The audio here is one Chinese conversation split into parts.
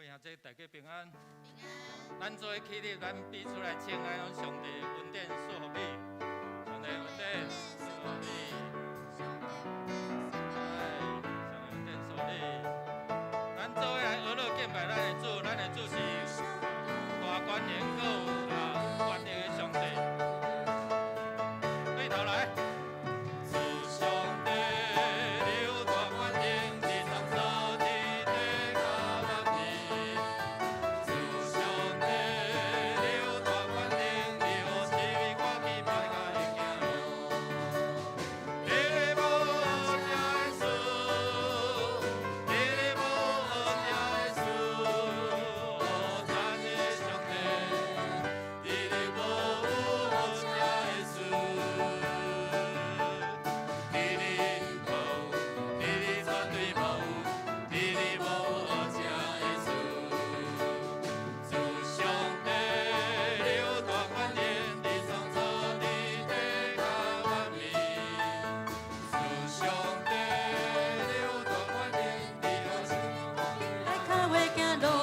各位兄弟，大家平安。咱做起立，咱比出来请爱用上帝恩典赐福你，上帝恩典赐福你，哎，上帝恩典赐福你。咱做伙来学乐敬拜咱的主，咱的主是大官员个权力的上帝。对头来。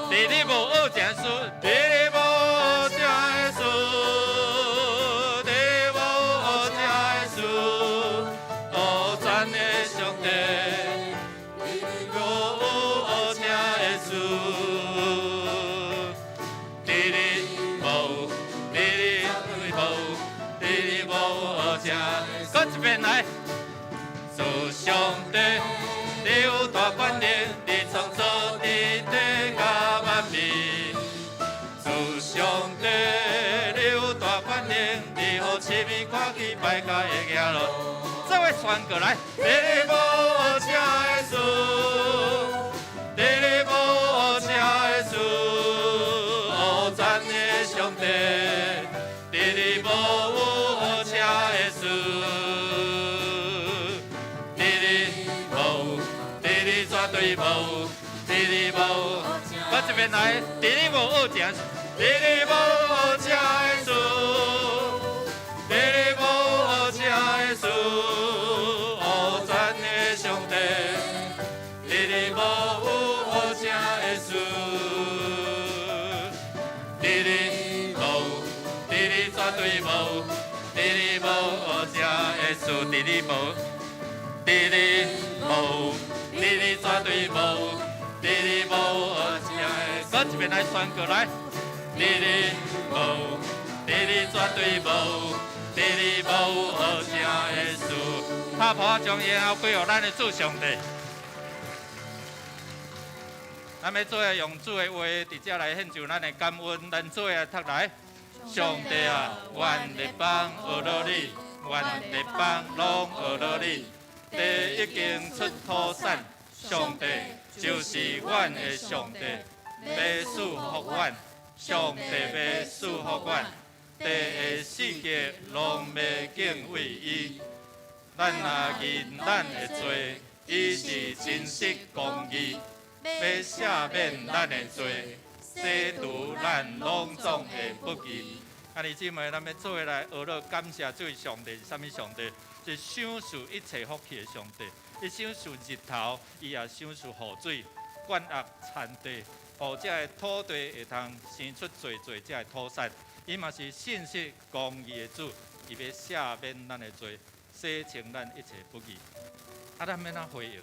你的无恶正事，你的无恶正的事，你的无恶正的事，哦，赞的上帝，你的无恶正的事，你的无，你的无，你的无恶正，搁一遍来，主上帝，你有大权力，你创造地底。 主上帝，你有大权力，你予市民看见败家的行路。这位传过来，你的无恶正的事，你的无恶正的事，哦，赞的上帝，你的无恶正的事，你的无，你的绝对无，你的无。 我这边来，你的无恶正，你的无恶正的事，你的无恶正的事，哦，赞的上帝，你的无恶正的事，你的无，你的绝对无，你的无恶正的事，你的无，你的无，你的绝对无。 你的无恶正的，搁一遍来传过来。你的无，你的绝对无，你的无恶正的事。拍破将以后归予咱的主上帝。咱要做用主的话，直接来献上咱的感恩，咱做来读来。上帝啊，愿列邦学乐你，愿列邦拢学乐你。地已经出土产，上帝。 就是阮的上帝，要赐福阮，上帝要赐福阮，地的世界拢要敬畏伊。咱若认咱的罪，伊是真实公义，要赦免咱的罪，洗除咱拢总的不义。兄弟姊妹，咱要做伙来学乐感谢这位上帝是啥物上帝？是享受一切福气的上帝。 伊享受日头，伊也享受雨水，灌压田地，互这个土地会通生出最这个土产。伊嘛是信实公义的主，伊要赦免咱的罪，洗清咱一切不义。咱要哪回应？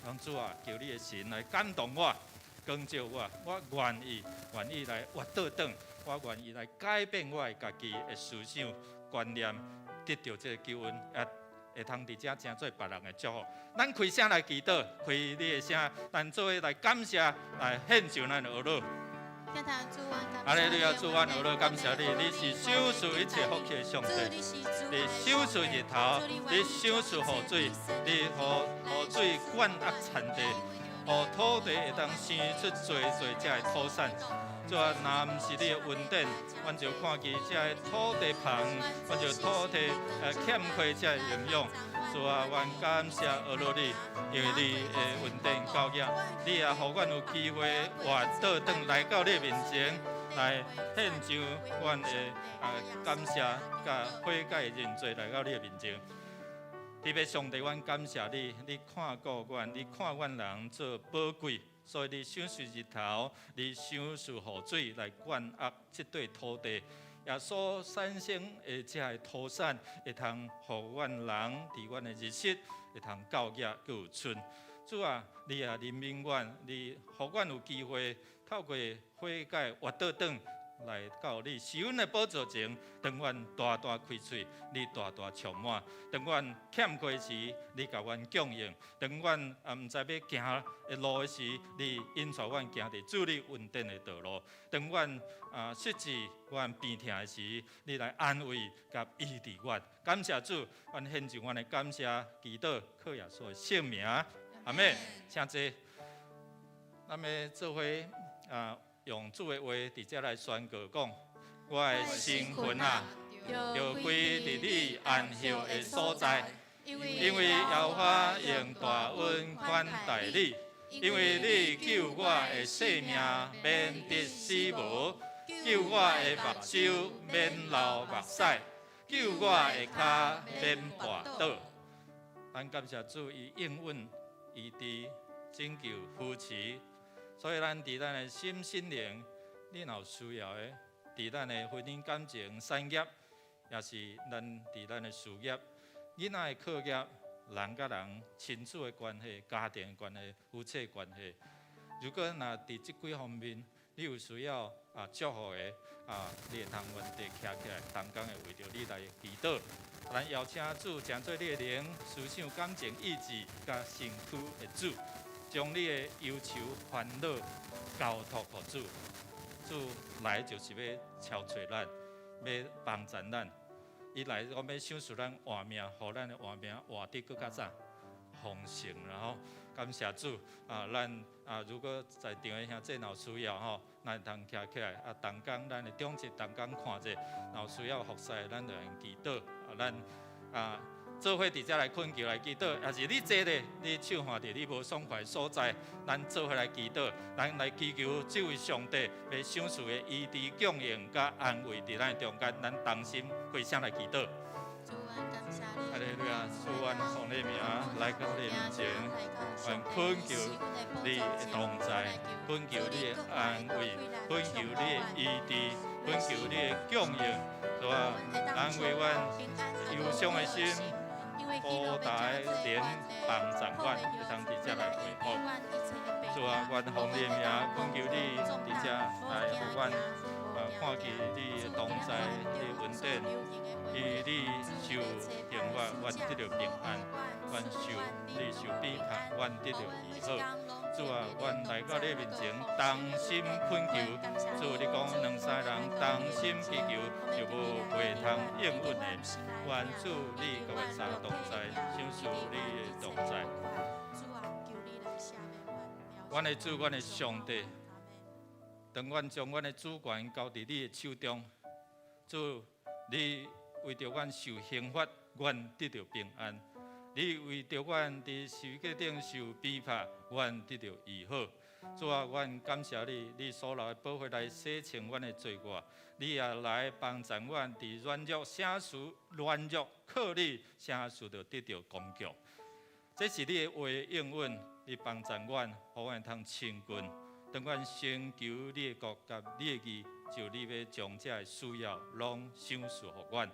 讲主啊，求你的神来感动我，光照我，我愿意来活倒转，我愿意来改变我的家己的思想观念，得到这个救恩。会通伫遮成做别人的祝福。咱开声来祈祷，开你的声，咱做伙来感谢，来献上咱的学乐。阿利路亚，主，阮学乐感谢你，你是享受一切福气的上帝，你享受日头，你享受雨水，你予雨水灌压田地，予土地会当生出最这的土产。 主啊，若毋是你的恩典，阮就看见这个土地旁，阮就土地欠缺这个营养。主啊，阮感谢学乐你，因为你的恩典够额，你也互阮有机会活倒转来到你面前，来献上阮的感谢甲悔改认罪来到你的面前。特别上帝，阮感谢你，你看顾阮，你看阮人做宝贵。所以你赏赐日头，你赏赐雨水来灌溉这块土地。耶稣产生的这个土产，会通互阮人伫阮的日子，会通教业佮有春。主啊，你也怜悯阮，你互阮有机会透过悔改活倒转来到你施恩的宝座前，当阮大大开嘴，你大大充满；当阮欠缺时，你甲阮供应；当阮毋知要行的路时，你引带阮行伫主你稳定的道路；当阮失志、阮病痛的时，你来安慰甲医治阮。感谢主，阮献上阮的感谢祈祷，靠耶稣的圣名，阿们。请坐，咱们做伙用主的话直接来宣告讲：我的身份啊，要归伫你安息的所在，因为耶和华用大恩款待你，因为你救我的性命免得死无，救我的目睭免流目屎，救我的脚免绊倒。咱感谢主，伊应允伊伫拯救扶持。所以，咱伫咱的心灵，你若有需要的，伫咱的婚姻感情、产业，也是咱伫咱的事业、囡仔的课业、人甲人、亲子的关系、家庭的关系、夫妻的关系。如果若伫即几方面，你有需要祝福的你会通原地徛起来，同工会为着你来祈祷。咱邀请主将做你的灵、思想、感情、意志甲身躯的主。将你的忧愁、烦恼交托给主，主来就是要超找咱，要帮助咱。伊来，我要享受咱活命，互咱的活命活得更较早丰盛。然后感谢主咱如果在场的兄弟有需要吼，咱会通徛起来同工咱的长职同工看者，有需要服侍，咱就用祈祷咱做伙直接来困求来祈祷，也是你坐咧，你手放伫你无爽快所在，咱做伙来祈祷，咱来祈求这位上帝要赏赐的医治、供应、甲安慰伫咱中间，咱同心回声来祈祷。哈利路亚！主，阮奉你名来到你面前，愿恳求你的同在，恳求你的安慰，恳求你的医治，恳求你的供应，主啊，安慰阮忧伤的心。好大连帮助阮，会通直接来回复。主啊，阮奉你的名，恳求你直接来互阮看见你的同在，你的恩典，以你受刑罚，阮得到平安；阮你受逼迫，阮得到医好。主啊，阮来到你面前，同心恳求。主，你讲两三人同心祈求，就无袂通应允的。愿主你甲阮三同在，享受你的同在。阮的主，阮的上帝，当阮将阮的主权交伫你的手中，主，你为着阮受刑罚，阮得到平安；你为着阮伫十字架顶受逼迫，阮得到医好。主啊，阮感谢你，你所流的宝血来洗清阮的罪过，你也来帮助阮伫软弱圣事软弱靠你圣事就得到公共。这是你的话应允，你帮助阮，互阮通亲近。当阮先求你的国甲你的义，就你要将这的需要拢赏赐互阮。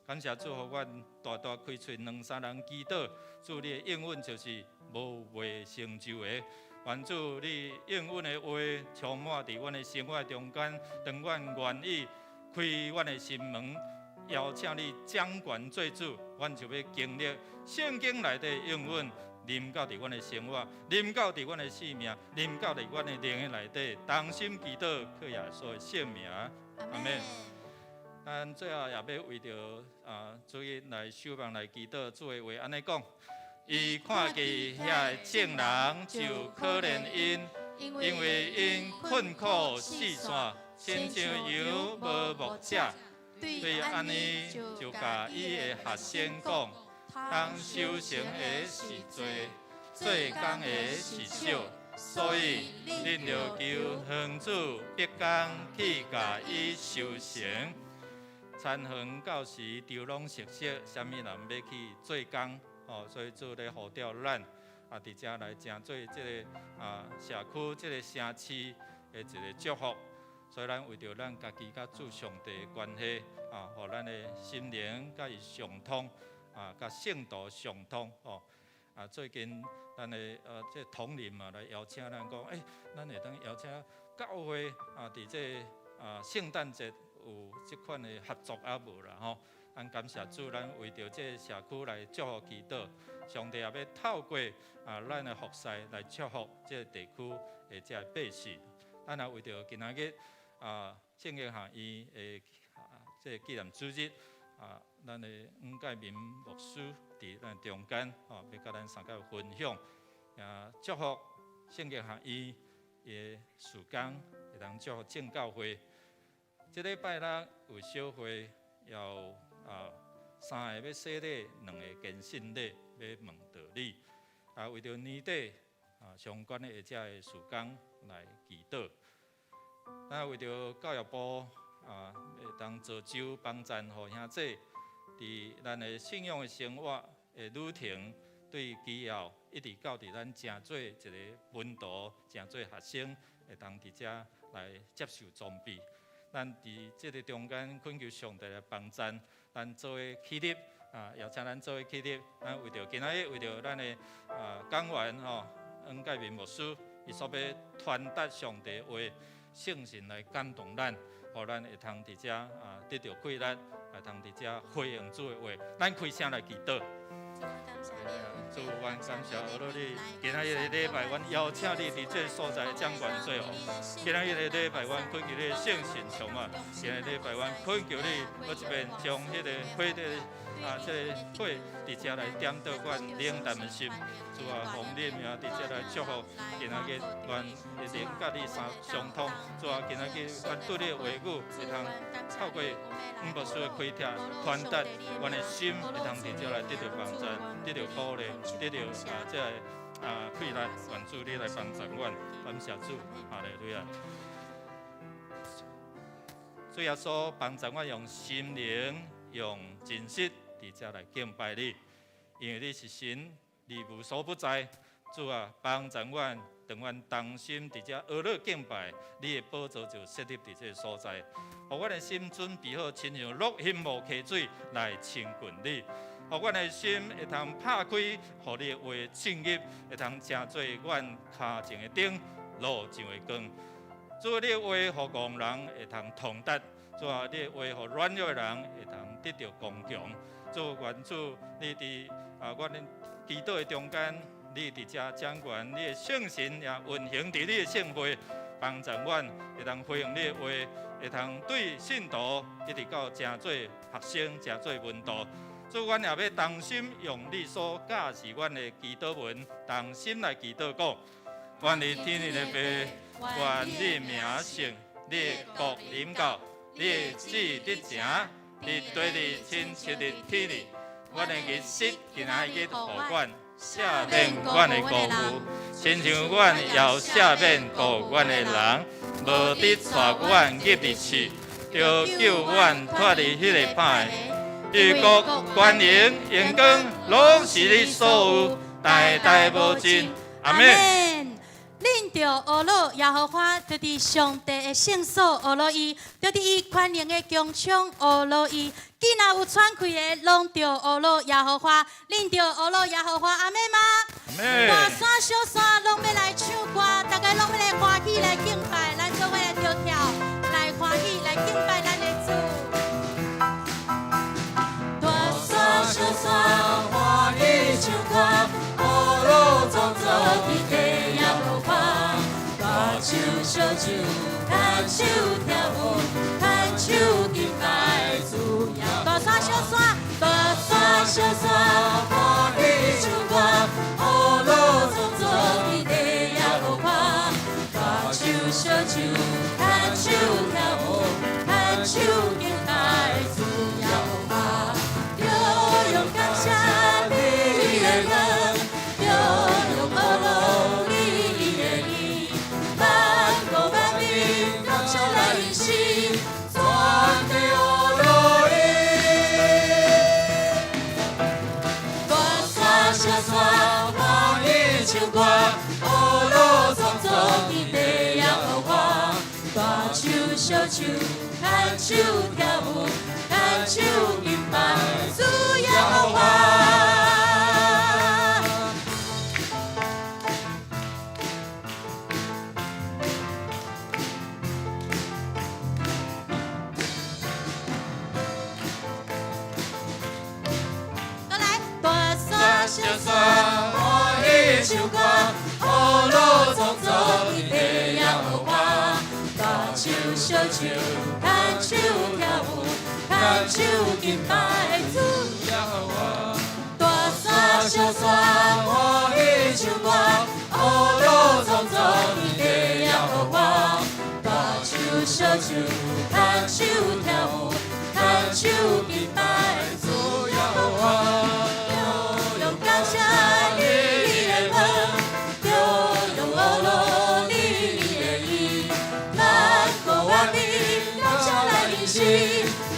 感谢主，互阮大大开喙，两三人祈祷，主你的应允就是无未成就的。愿主你应允的话充满伫阮的生活中间，当阮愿意开阮的心门，邀请你掌权做主，阮就要经历圣经内底应允，临到伫阮的生活，临到伫阮的生命，临到伫阮的灵的内底，同心祈祷，靠耶稣的圣名，阿门。咱最后也要为着主日来守望来祈祷，主的话安尼讲。伊看见遐个正人，就可怜因为因困苦四散，亲像羊无牧者。对安尼，就甲伊的学生讲，当修行的是多，做工的是少，所以恁着求园主别工去甲伊修行。田园到时丢拢熟悉，啥物人要去做工？所以主咧呼召咱，伫遮来成做即个社区、即个城市的一个祝福。所以咱为着咱家己甲主上帝的关系互咱的心灵甲伊相通甲圣道相通最近咱的即统领嘛来邀请咱讲，咱会当邀请教会伫即圣诞节有即款的合作无啦吼？咱感谢主，咱为着即社区来祝福祈祷，上帝也要透过咱的服侍来祝福即地区的即百姓。咱也为着今仔日圣经学院的即纪念主日咱的黄介民牧师伫咱中间要甲咱三个分享，祝福圣经学院的事工，会当祝福正教会。即礼拜六有小会，也有3个要洗礼，2个虔信礼要问道理。为着年底相关的遮个事工来祈祷。咱为着教育部会当造就帮赞，互兄弟伫咱的信仰的生活的旅程，对基后一直到伫咱正做一个门徒、正做学生，会当伫遮来接受装备。咱伫即个中间恳求上帝来帮赞，咱做伙起立邀请咱做伙起立。咱为着今仔日为着咱的讲员黄介民牧师，伊所要传达上帝话。圣神来感动咱，互咱会通伫遮得到快乐，会通伫遮回应主的话。咱开声来祈祷。主，阮感谢俄罗你，今仔日的礼拜，阮邀请你伫这所在掌管最后。今仔日的礼拜，阮恳求你圣神充满。今仔日礼拜，阮恳求你，我一边将迄个火的即个火伫遮来点到阮冷淡的心。主奉你名伫遮来祝福。今仔日阮会能甲你相通。主今仔日阮对你的话语会通透过牧师的开帖传达，阮的心会通伫遮来得到帮助，得到鼓励，得到即个快乐。愿主你来帮助阮，感谢主，哈利路亚。主耶稣帮助阮用心灵、用真实伫遮来敬拜你，因为你是神，你无所不在。主帮助阮。当阮同心伫遮学乐敬拜，你的宝座就设立伫这个所在，互阮的心准备好，亲像落hin无溪水来亲近你，互阮的心会通拍开，互你的话进入，会通成做阮脚前的灯，路上的光。主，你的话，互戆人会通通达；主你的话，互软弱的人会通得到刚强。主，愿主你伫阮的祈祷的中间。你伫遮掌管，你的圣神也运行伫你的圣会，帮助阮会通回应你的话，会通对信徒一直到正做学生、正做门徒。主，阮也要同心用你所教示阮的祈祷文，同心来祈祷讲：愿你天地的父，愿你名圣，你的国临到，你的旨得成，你对你亲切的天理。阮的日息今仔日互阮。赦免阮的辜负，亲像阮也赦免过阮的人，无得带阮入地去，就救阮脱离迄个歹。御国、权能、荣光，拢是你所有，代代无尽。阿们。恁着学乐耶和华，就伫上帝的圣所学乐伊，就伫伊权能的强抢学乐伊。囡仔有喘气的，拢着学乐耶和华，恁着学乐耶和华，阿妹吗？大山小山拢要来唱歌，大家拢要来欢喜来敬拜，咱做伙来跳跳，来欢喜来敬拜咱的主。大山小山欢喜唱歌，学乐创作天地。手小手，牵手跳舞，牵手敬拜主耶。大山小山，大山小山，欢喜唱歌，学乐创作天地耶和华。大手小手，牵手跳舞，牵手敬拜主耶和华。要用感谢你的人，要用学乐。小山欢喜烧酒，牵手跳舞，牵手敬拜，主耶和华。小山欢喜唱歌，雨露匆匆的地耶和华。大手小手，牵手跳舞，牵手敬拜主耶和华。大山小山欢喜唱歌，雨露匆匆的地耶和华。大手小手，牵手跳舞，牵手敬拜主耶和华。感谢你的恩，就用我努力的意，咱国万民感谢来领洗，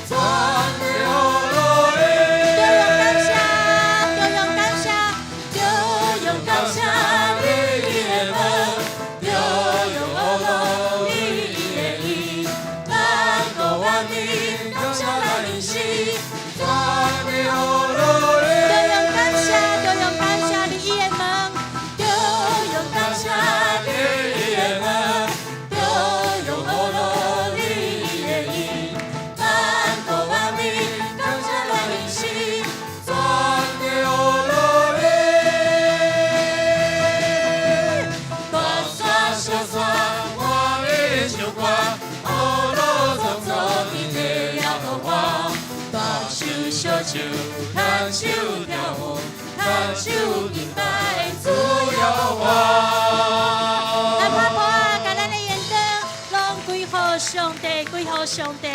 传的我努力。就用感谢，就用感谢你的恩，就用我努力的意，咱国万民感谢来领洗，传的我努力。手牵手跳舞，牵手敬拜主耶和华。咱拍拍，甲咱的眼灯拢归乎上帝，归乎上帝。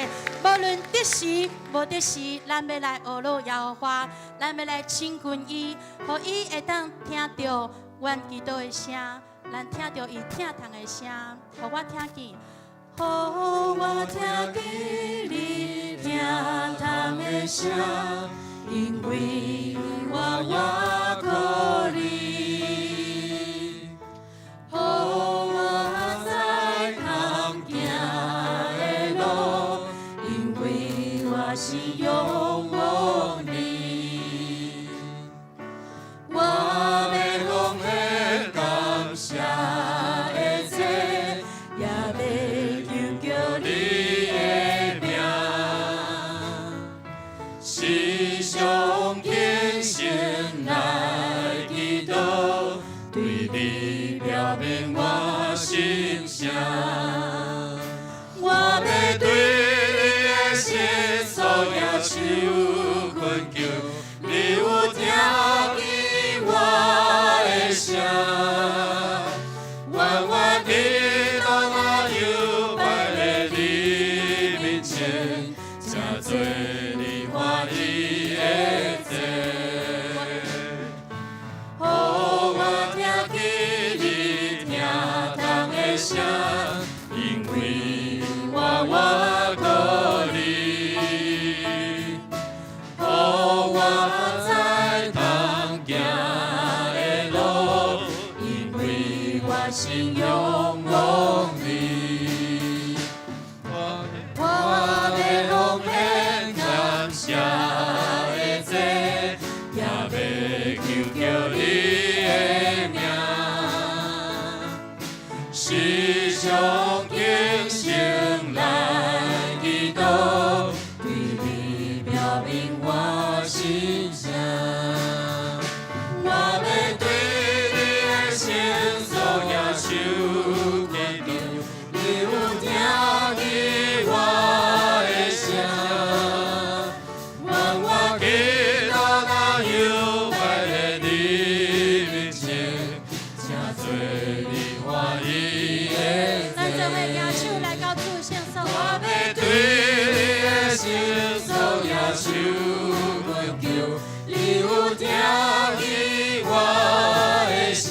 无论得时无得时，咱要来学罗耶和华，咱要来亲近伊，互伊会当听到阮祈祷的声，咱听到伊疼痛的声，互我听见，互我听见你疼痛的声。因为我靠你，予我在通行的路，因为我是仰望你，我要奉献感谢的祭，也要求叫你的名。上虔诚来祈祷，对你表明我心声。我要对你的心所要求恳求，你有听见我的声。愿我祈祷我又摆在你面前，真做你欢喜。因为我靠你，予我在通行的路，因为我心仰望你，我要奉献感谢的祭，也要求叫你的名。时常虔诚来祈祷，对你表明我心声。我要对你的心所要求祈祷，你有听见我的声。愿我祈祷那又摆在你面前，真做你欢喜。咱做伙举手来到主圣所，我要对你的心所要求恳求，你有听见我的声。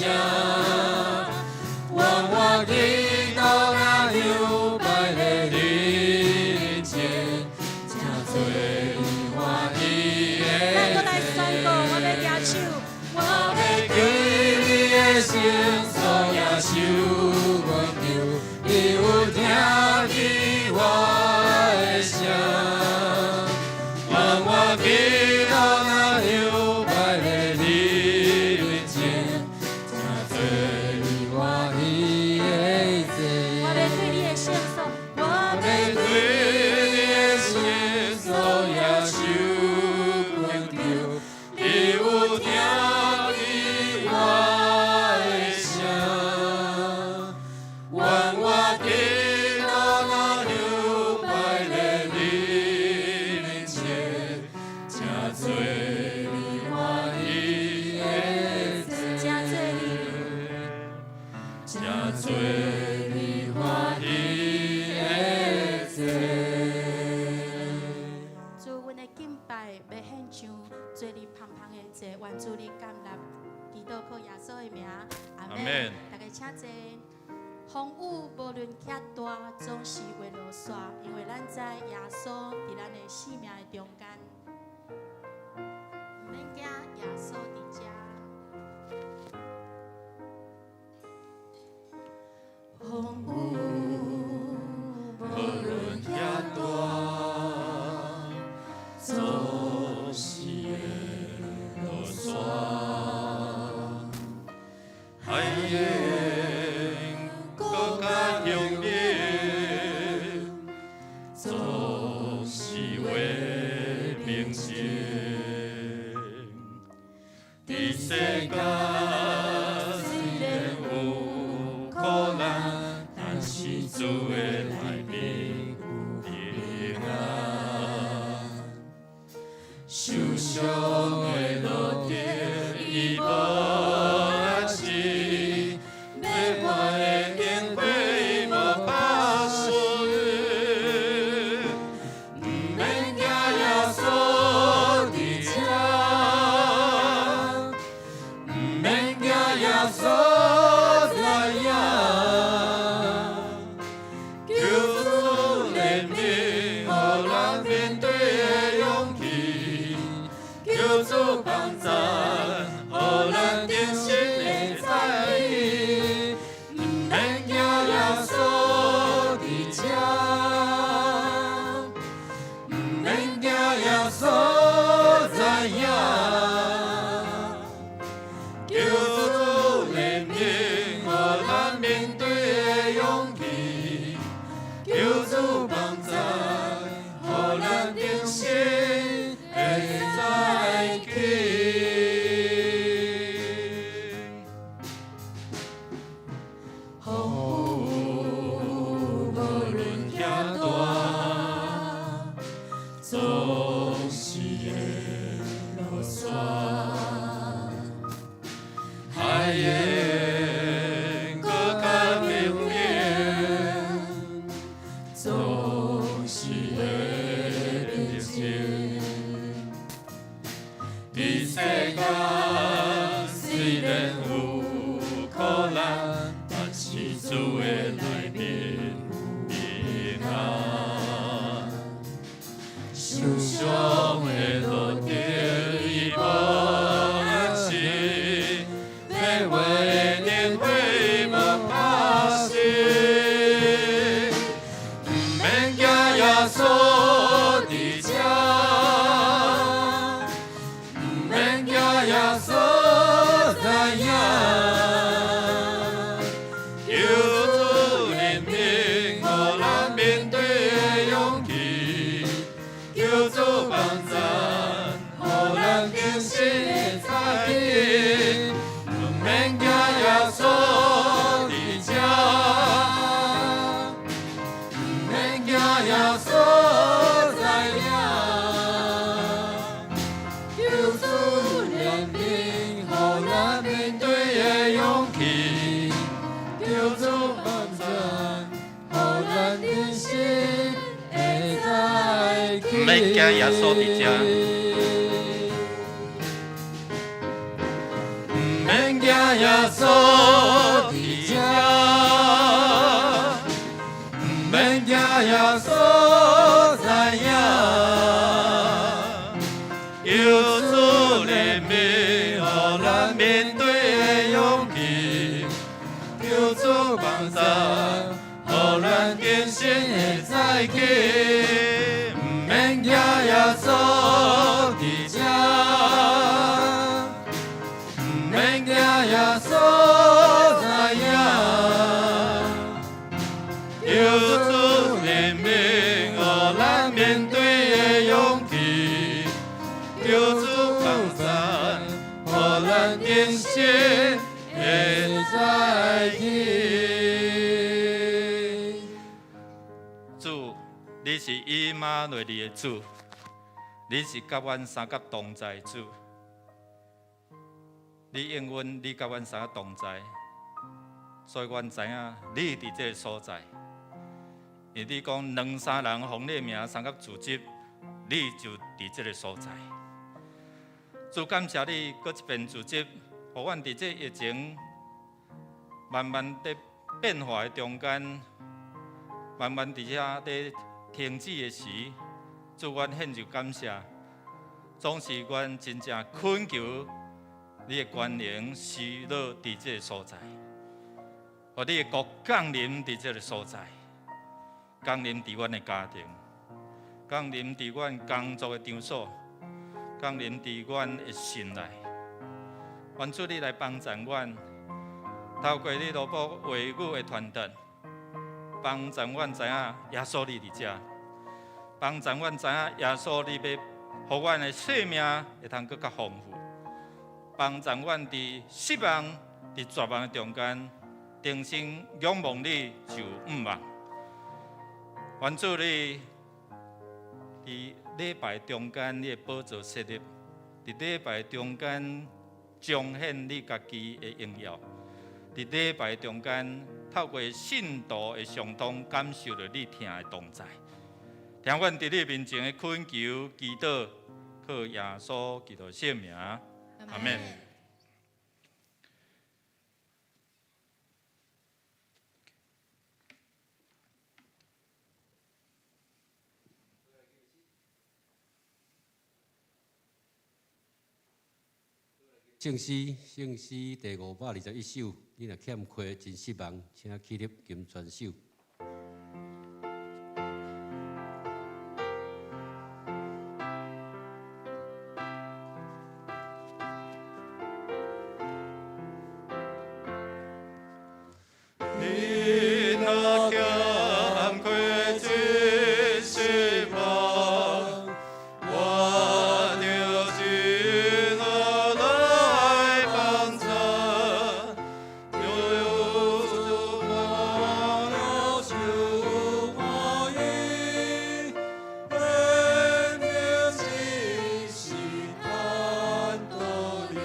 愿我祈祷那又摆在你面前，真做你欢喜的。咱搁来宣告，我要举手，我要对你的心所要求恳求。你有听雨无论遐大，总是会落雪，因为咱知耶稣伫咱的生命的中间，毋免惊耶稣伫遮。风雨无论遐大，总是会落雪。海燕搁较雄烈，总是会明净。伫世间虽然有苦难，但是主的内面有平安。受伤的路程，伊无。免惊耶稣伫遮，免惊耶稣伫遮，免惊耶稣知影，有主怜悯，予咱面对的勇气，有主帮助，予咱人生会再起。免惊耶稣伫遮，免惊耶稣知影，有主怜悯，予咱面对的勇气，有主帮助，予咱人生会再起。主。你是以马内利的主，你是甲阮三角同在主，你应允你甲阮三角同在，所以阮知影你伫这个所在。因你讲两三人奉你名三角组织，你就伫这个所在。主感谢你，搁一遍组织，互阮伫这疫情慢慢地变化的中间，慢慢伫遐伫停止的时，祝阮献上感谢，总是阮真正恳求你的权能施落伫这个所在，互你的国降临伫这个所在，降临伫阮的家庭，降临伫阮工作的场所，降临伫阮的心内。愿主你来帮助阮，透过你罗卜话语的传达，帮助阮知影耶稣你伫遮，帮助阮知影耶稣你要互阮的生命会通更较丰富，帮助阮伫失望、伫绝望的中间，定心仰望你就毋忘。愿主你伫礼拜中间，你的宝座设立；伫礼拜中间彰显你家己的荣耀；伫礼拜中间透过信徒的相通，感受到你听的同在。听阮伫你面前的恳求、祈祷，靠耶稣基督圣名，阿门。圣诗第521首，你若欠缺真失望，请起立吟全首。你若欠缺真失望，我就知我来帮助，有主我了救我意，人民心是看道理。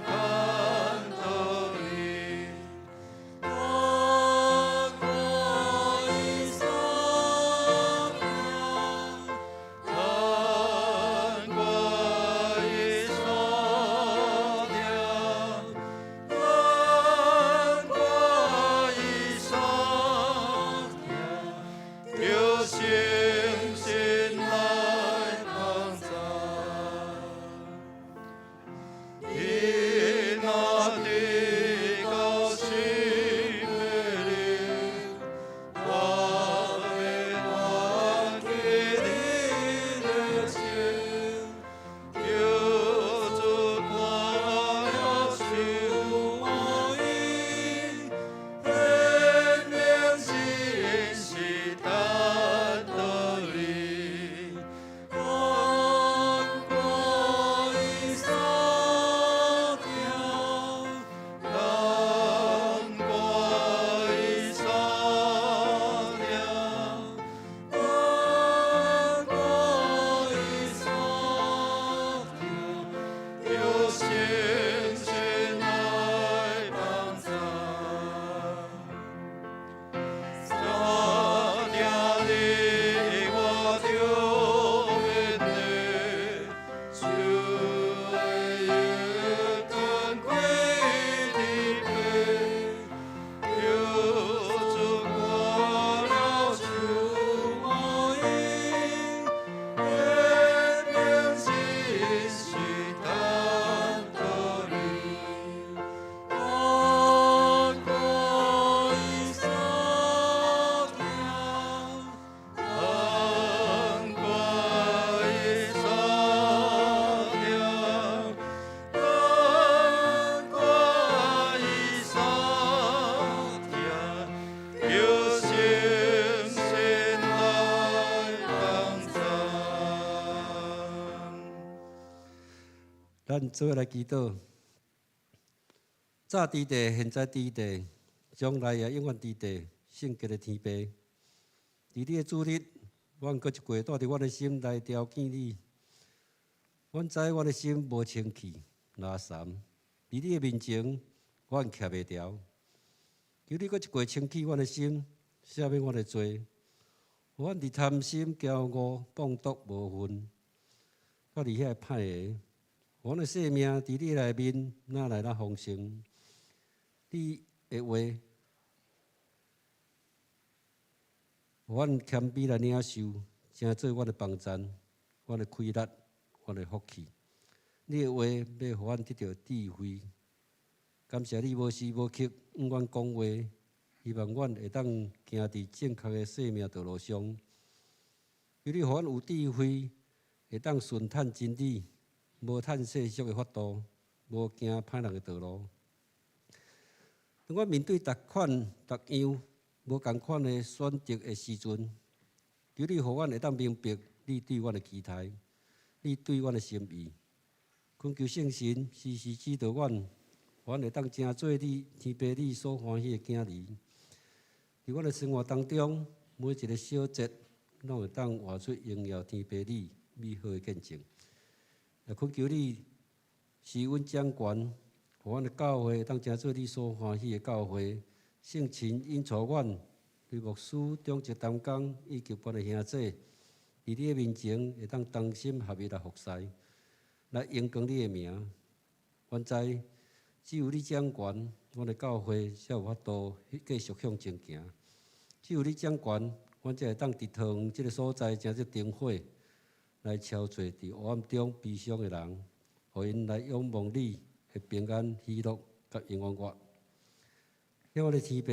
他。咱做来祈祷。早伫地，现在伫地，将来也永远伫地。圣洁的天父，伫你的主日，阮搁一过带着阮的心来朝见你。阮知阮的心无清气、拉散，伫你的面前，阮徛袂牢。求你搁一过清气阮的心，赦免阮的罪。阮伫贪心、骄傲、放毒、无分，甲伫遐歹个，阮的生命伫你内面，哪来丰盛？你的话，阮谦卑来领受，成做阮的帮助，阮的快乐，阮的福气。你的话要互阮得到智慧。感谢你无时无刻向阮讲话，希望阮会当行伫正确的生命道路上。求你互阮有智慧，会当顺探真理，无探世俗的法度，无行歹人的道路。当我面对逐款逐样无共款的选择的时阵，求你互阮会当明白你对阮的期待，你对阮的心意。恳求圣神时时指导阮，阮会当成做你天父你所欢喜的囝儿。伫阮的生活当中，每一个小节，拢会当活出荣耀天父你美好的见证。也恳求你施阮掌权。互阮的教会当成做你所欢喜的教会，圣神引导阮，对牧师、中职同工以及阮的兄弟，伫你的面前会当同心合意来服侍，来荣光你的名。阮知只有你掌权，阮的教会才有法度继续向前行。只有你掌权，阮才会当伫桃园这个所在，成这灯火，来超找伫黑暗中悲伤的人，互因来仰望你。的平安、喜乐、甲永远我。向我的天父，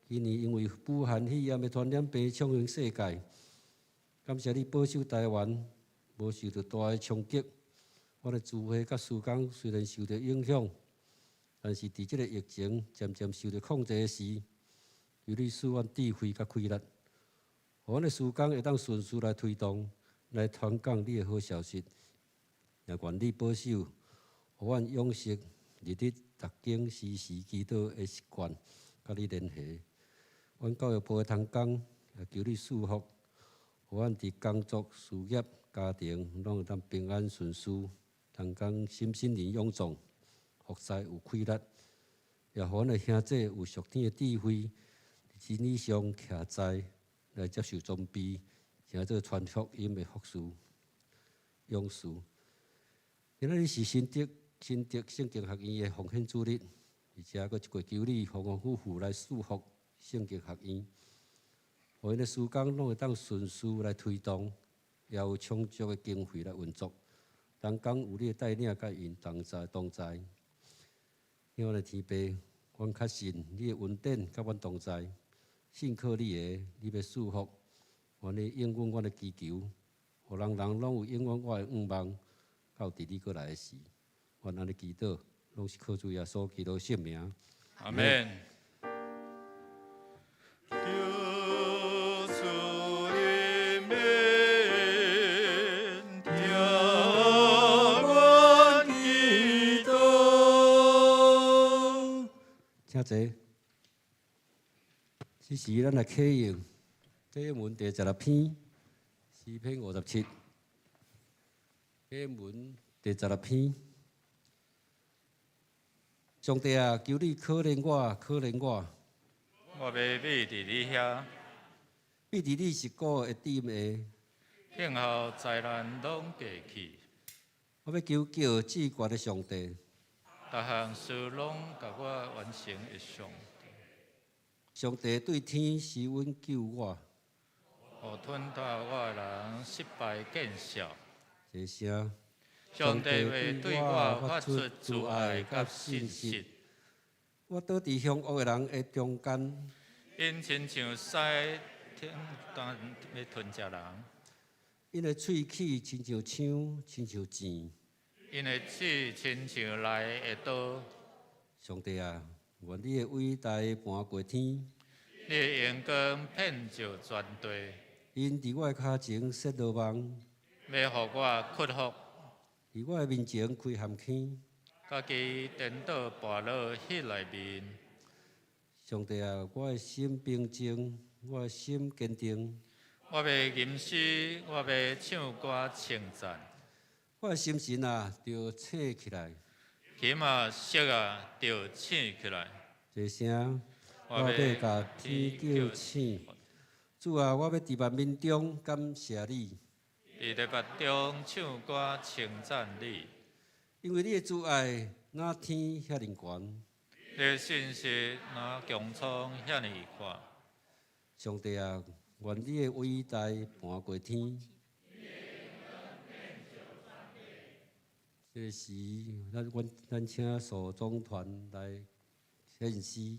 今年因为武汉肺炎的传染病冲hướng世界，感谢你保守台湾，无受到大的冲击。我的聚会甲事工虽然受到影响，但是伫这个疫情渐渐受到控制时，由你使阮智慧甲快乐，互阮的事工会当顺序来推动，来传讲你的好消息，也愿你保守。互阮养成日日读经、时时祈祷的习惯，甲你联系。阮教育部的同工也求你祝福，互阮伫工作、事业、家庭拢会当平安顺遂，同工心灵勇壮，服侍有快乐。也互阮的兄弟有属天的智慧，真理上徛在，来接受装备，成做传福音的服事、勇士。今仔日是新竹圣经学院的奉献主日，而且阁一过求你丰丰富富来祝福圣经学院，互因的事工拢会当顺序来推动，也有充足的经费来运作。同工有你的带领，甲因同在。因我的天父，阮确信你的恩典甲阮同在，信靠你要祝福，阮的应允阮的祈求，互人人拢有应允我的愿望，到伫你过来的时。阮安尼祈祷，拢是靠主耶稣基督圣名。阿门。请坐。这是咱来启用启文第16篇，诗篇57。启文第16篇。上帝啊，求你可怜我，可怜我。我要美伫你遐，必伫你是果的点下。幸好灾难拢过去。我要求救至高的上帝。逐项事拢甲我完成的上帝。上帝对天施恩救我。互吞吞我的人失败见效。谢谢。上帝会对我发出慈爱甲信实。我倒伫凶恶的人的中间。因亲像狮天当要吞食人。因的喙齿亲像枪，亲像箭。因的嘴亲像来的刀。上帝啊，愿你的伟大盘过天。你的阳光遍照全地。因伫我的脚前设罗网。要互我屈服。伫我的面前开含坑。家己颠倒跋落迄内面。上帝啊，我的心平静，我的心坚定。我要吟诗，我要唱歌称赞。我的心神啊，就醒起来。琴啊，色啊，就醒起来。一声，我要甲天叫醒。主啊，我要伫万民中感谢你。伫礼拜中唱歌称赞你，因为你的主爱那天遐尼悬。你的信息那强壮遐尼宽。上帝啊，愿你的伟大盘过天。这时，咱请诉总团来献诗。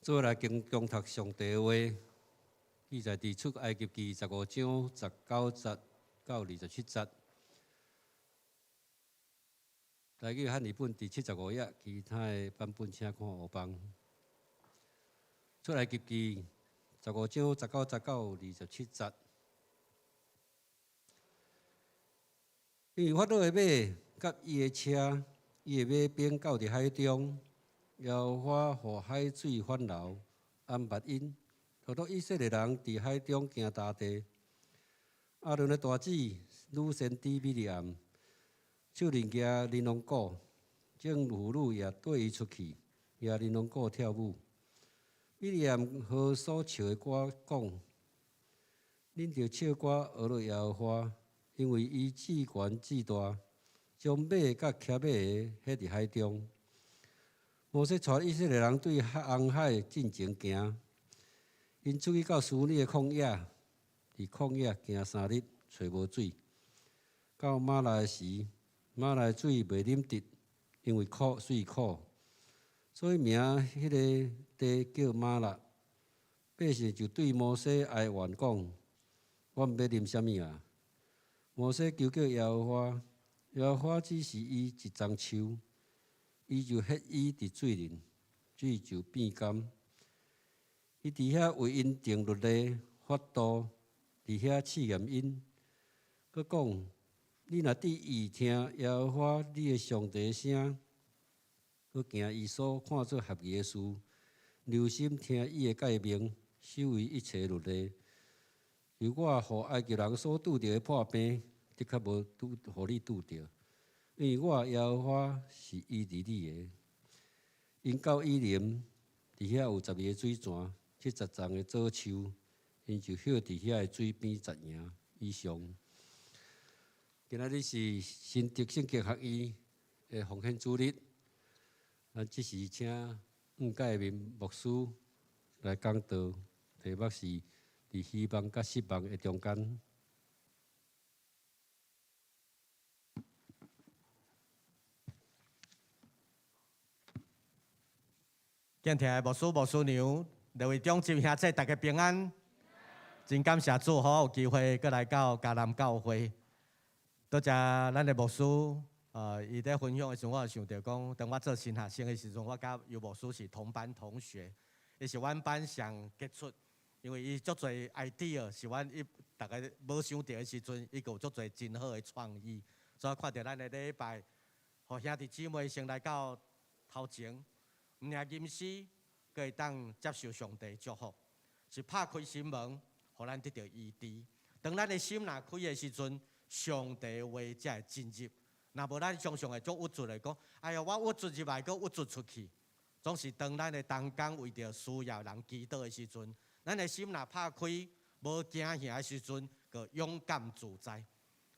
做来共读上帝的话，记载伫出埃及记15章19节到27节。台语汉语本第75页，其他的版本请看后方。出埃及记15章19节到27节。因为法老的马甲伊的车，伊的马兵到伫海中，耶和华互海水泛滥，安密因，导致以色列人伫海中行大地。亚伦的大姊女先知米利暗，手里拿玲珑鼓，众妇女也缀伊出去，拿玲珑鼓跳舞。米利暗和所唱的歌讲：恁着唱歌学了耶和华。因为伊至悬至大，将马甲骑马的迄伫海中。摩西带以色列人对红海进前行，因出去到苏尼的旷野，伫旷野行3日，找无水。到马来时，马来水袂啉得，因为水苦，所以名迄个地叫马拉。百姓就对摩西哀怨讲：我毋要啉啥物啊！摩西求告耶和华，耶和华指示伊一丛树，伊就ฮ็伊伫水里，水就变甘。伊伫遐为因定律例法度，伫遐试验因。佮讲：你若伫意听耶和华你的上帝声，佮行伊所看做合宜的事，留心听伊的诫命，守伊一切律例。如我互埃及人所拄着的破病，的确无互你拄着，因为我耶和华是医治你的。因到以琳，伫遐有12个水泉，70丛的左树，因就歇伫遐的水边10营以上。今仔日是新竹圣经学院的奉献主日，咱即时请吴介明牧师来讲道，题目是伫希望甲失望的中间。敬听的牧师、牧师娘，各位长执兄弟，大家平安。真感谢主，好有机会过来到迦南教会。多谢咱的牧师，伊在分享的时候，我就想到讲，当我做新学生的时阵，我甲尤牧师是同班同学，伊是阮班上杰出，因为伊足侪 idea 是阮大家无想到的时阵，伊有足侪真好的创意。所以看到咱的礼拜，互兄弟姊妹先来到头前。毋领吟诗，阁会当接受上帝祝福，是拍开心门，互咱得到医治。当咱的心若开的时阵，上帝话才会进入。若无咱常常会做郁卒的讲，哎呀，我郁卒入来，阁郁卒出去。总是当咱的同工为着需要人祈祷的时阵，咱的心若拍开，无惊吓的时阵，阁勇敢自在。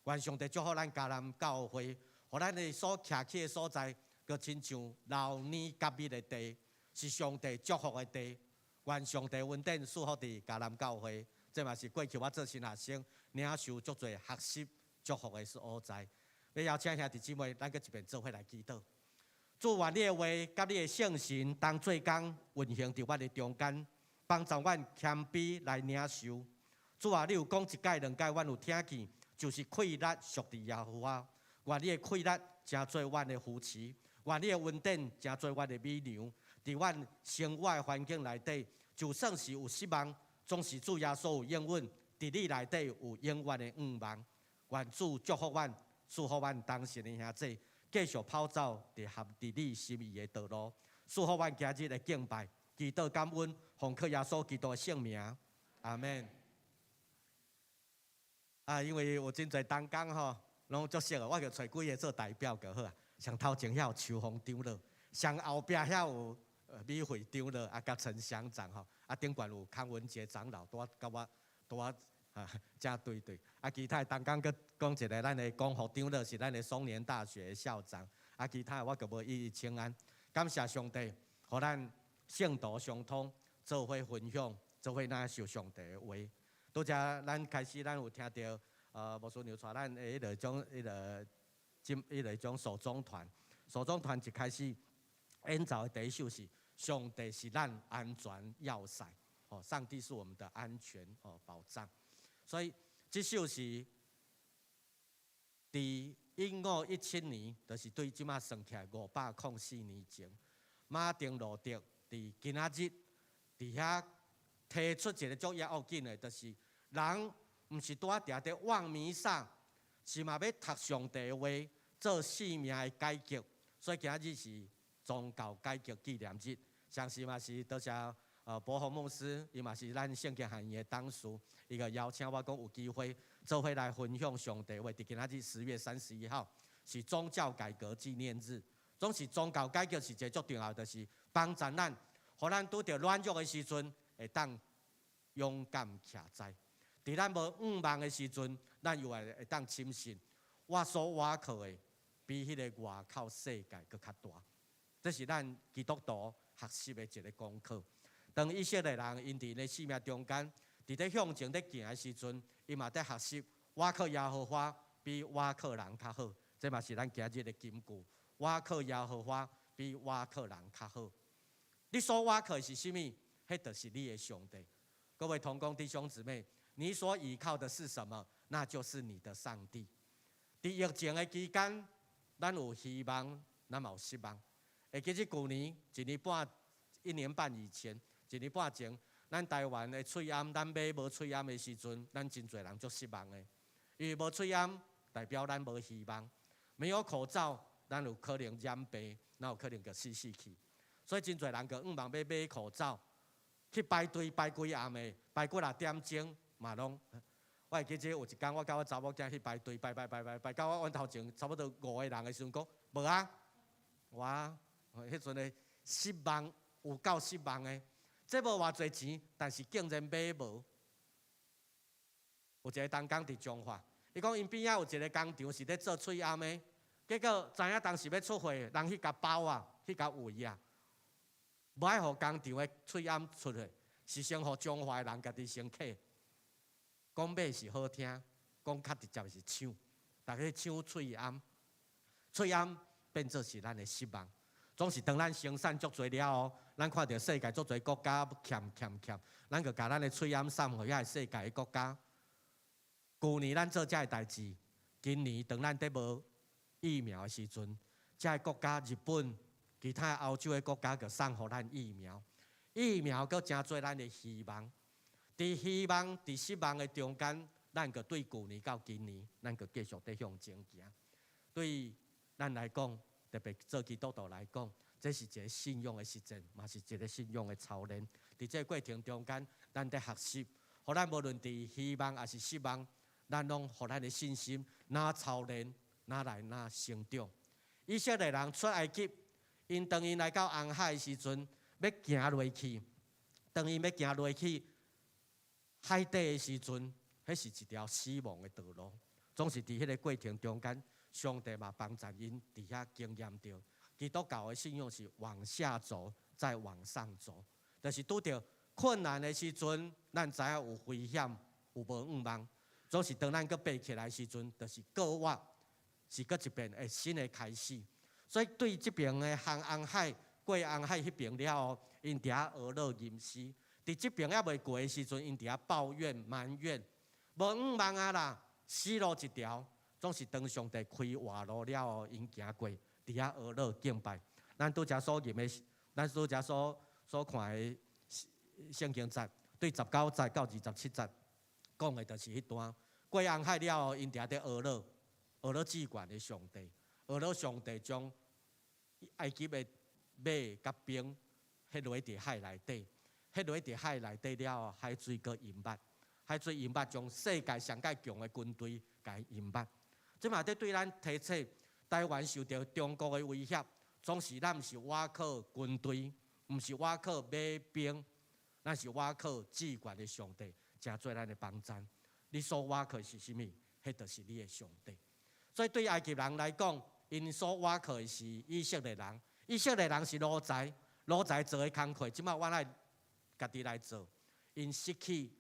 愿上帝祝福咱迦南教会，互咱的所徛起的所在。佮亲像老年甲密的地，是上帝祝福的地。愿上帝恩典赐福伫迦南教会，这嘛是过去我做新学生领受足侪学习祝福的所在。要邀请兄弟姊妹，咱佮一遍做伙来祈祷。主愿你的话，甲你的圣神，当做工运行伫阮的中间，帮助阮谦卑来领受。主啊，你有讲一届两届，阮有听见，就是快乐属伫耶和华。愿你的快乐成做阮的扶持。愿你的恩典成做阮的美牛，伫阮生活的环境内底，就算是有失望，总是主耶稣有应允，伫你内底有永远的盼望。愿主祝福阮，祝福阮当时的兄弟，继续跑走伫合伫你心意的道路，祝福阮今日的敬拜，祈祷感恩，奉靠耶稣基督的圣名，阿门。因为有真侪同工吼，拢足熟，我就找几个做代表就好啊。上头前遐有秋风长乐，上后壁遐有美惠长乐，甲陈乡长吼，顶悬有康文杰长老，甲我正对对。其他同工佮讲一个，咱的光复长乐是咱的松年大学的校长，其他我就无一一请安。感谢上帝，互咱圣道相通，做伙分享，做伙咱受上帝的话。拄则咱开始，咱有听到牧师娘带咱的迄种种手中团，手中团一开始演奏的第一首是上帝是咱安全要塞，上帝是我们的安全保障。所以这首是伫1517年，就是对即马算起来504年前，马丁路德伫今仔日伫遐提出一个足要紧的，就是人毋是拄啊定伫望弥撒，是嘛要读上帝的话，做生命的改革。所以今仔日是宗教改革纪念日，相信嘛是多谢博宏牧师，伊嘛是咱圣经学院的董事，伊个邀请我讲有机会做伙来分享上帝话。伫今仔日10月31号是宗教改革纪念日，总是宗教改革是一个足重要，就是帮助咱，互咱拄着软弱的时阵会当勇敢徛在；伫咱无五望的时阵，咱又会当深信我所挖靠的比迄个外口世界搁较大。这是咱基督徒学习的一个功课。当以色列人因伫咧生命中间，伫咧向前咧行的时阵，伊嘛在学习我靠耶和华比我靠人较好。这嘛是咱今日的金句。我靠耶和华比我靠人较好。你所我靠的是什么？迄就是你的上帝。各位同工弟兄姊妹，你所依靠的是什么？那就是你的上帝。伫疫情的期间，咱有希望，咱嘛有失望。会记起去年1年半以前，1年半前，咱台湾的喙암，咱买无喙암的时阵，咱真侪人足失望的。因为无喙암代表咱无希望，没有口罩，咱有可能染病，咱有可能就死去。所以真侪人个望要买口罩，去排队排规暗的，排几啊点钟嘛拢。我会记起有一天，我甲我查某囝去排队，排到我阮头前差不多5个人的时阵，讲无啊，我迄阵的失望有够失望的。这无偌侪钱，但是竟然买无。有一个同工伫中华，伊讲因边仔有一个工厂是咧做喙암的，结果知影当时要出货，人去甲包啊，去甲围啊，无爱互工厂的喙암出去，是先互中华的人家己先客。讲买是好听，讲较直接是抢，大家抢喙암，喙암变做是咱的失望。总是当咱生产足侪了后，咱看到世界足侪国家欠，咱就甲咱的喙암送互遐世界的国家。去年咱做这个代志，今年当咱伫无疫苗的时阵，这个国家日本、其他欧洲的国家就送互咱疫苗。疫苗阁真做咱的希望。伫希望、伫失望的中间，咱就对去年到今年，咱就继续在向前行。对咱来讲，特别做基督徒来讲，这是一个信仰的实践，嘛是一个信仰的操练。伫这过程中间，咱在学习，互咱无论伫希望还是失望，咱拢互咱的信心哪操练，哪来哪成长。以色列人出埃及，因当因来到红海的时阵，要行落去，当因要行落去海底的时阵，迄是一条死亡的道路。总是伫迄个过程中间，上帝嘛帮助因伫遐经验到，基督教的信仰是往下走，再往上走。就是拄着困难的时阵，咱知影有危险，有无五望。总是当咱阁爬起来的时阵，就是过活，是阁一遍的新的开始。所以对这边的红海过红海迄边了后，因伫遐俄勒吟诗。伫这边还未过的时阵，因伫遐抱怨埋怨，无五望啊啦，死路一条。总是当上帝开活路了后，因行过，伫遐俄勒敬拜。咱拄则所念的，咱拄则所看的圣经节，对19节到27节，讲的就是迄段过红海了后，因伫遐在俄勒治管的上帝，俄勒上帝将埃及的马甲兵迄落伫海内底。迄落伫海内底了后，海水阁淹没，海水淹没将世界上界强的军队甲淹没。即嘛在对咱提醒，台湾受到中国的威胁，总是咱毋是倚靠军队，毋是倚靠马兵，咱是倚靠治权的上帝，真做咱的帮助。你所倚靠是甚物？迄就是你的上帝。所以对埃及人来讲，因所倚靠的是以色列人，以色列人是奴才做的工课，即马我来家己来做，因失去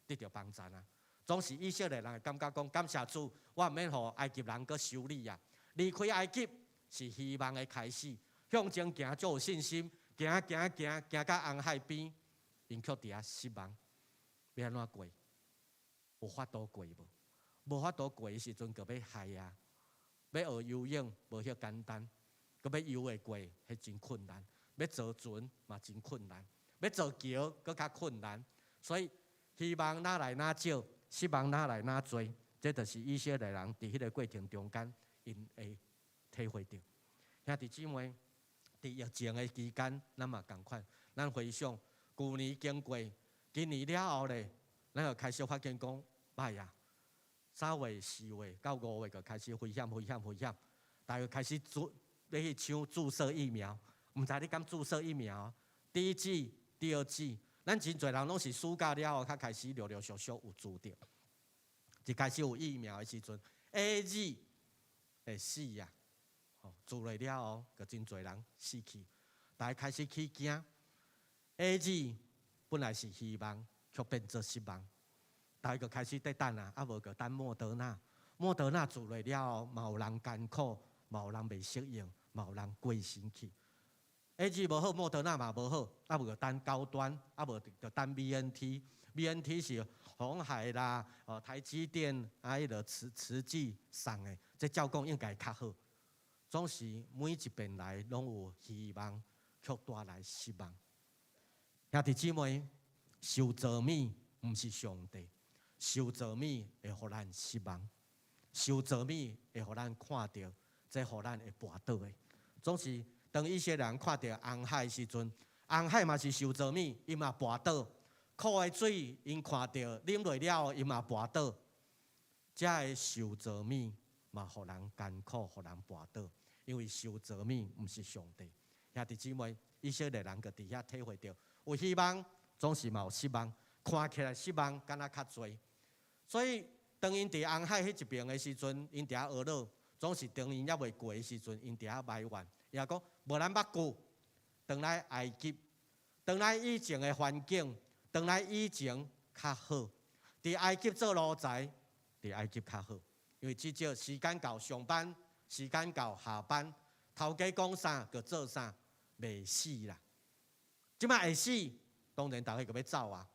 得到帮助啊！总是以色列人感觉讲，感谢主，我毋免互埃及人阁修理啊！离开埃及是希望的开始，向前行就有信心，行到红海边，因却伫遐失望，要安怎过？有法度过无？无法度过的时阵，就要害啊！要学游泳无遐简单，佮要游会过，迄真困难。要坐船嘛真困难，要坐桥佮较困难。所以希望哪来哪少，失望哪来哪多，这就是以色列人伫迄个过程中间，因会体会到。兄弟姊妹，伫疫情的期间，咱嘛共款，咱回想去年经过，今年了后咧，咱就开始发现讲，哎呀，3月、4月到5月就开始危险，大家开始要去抢注射疫苗，毋知你敢注射疫苗？第一剂、第二剂，咱真侪人拢是暑假了后，才开始陆陆续续有注着，一开始有疫苗的时阵 ，A 剂会死啊！注落了后，就真侪人死去，大家开始去惊。A 剂本来是希望，却变做失望。大家就开始在等啊，无就等莫德纳。莫德纳注落了后，嘛有人艰苦，嘛有人袂适应，嘛有人过身去。A 剂无好，莫德纳嘛无好，无就等高端，无就等 BNT。BNT 是鸿海啦、台积电迄个慈济送的，这照讲应该较好。总是每一遍来拢有希望，却带来失望。兄弟姊妹，受造物毋是上帝，受造物会互咱失望，受造物会互咱看到，这互咱会跋倒的。总是当一些人看到红海时阵，红海嘛是受造物，伊嘛跋倒。苦的水，因看到啉落了后，伊嘛跋倒。这个受造物嘛，互人艰苦，互人跋倒。因为受造物毋是上帝，兄弟姊妹，以色列人就伫遐体会到，有希望，总是嘛有失望，看起来失望敢若较侪。所以当因伫红海迄一边的时阵，因伫遐学乐，总是当因还未过的时阵，因伫遐埋怨，伊也讲无咱捌久，转来埃及，转来以前的环境，转来以前较好，伫埃及做奴才，伫埃及较好，因为至少时间到上班。时间到下班，头家讲啥就做啥，袂死啦。即摆会死，当然大家就要走啊。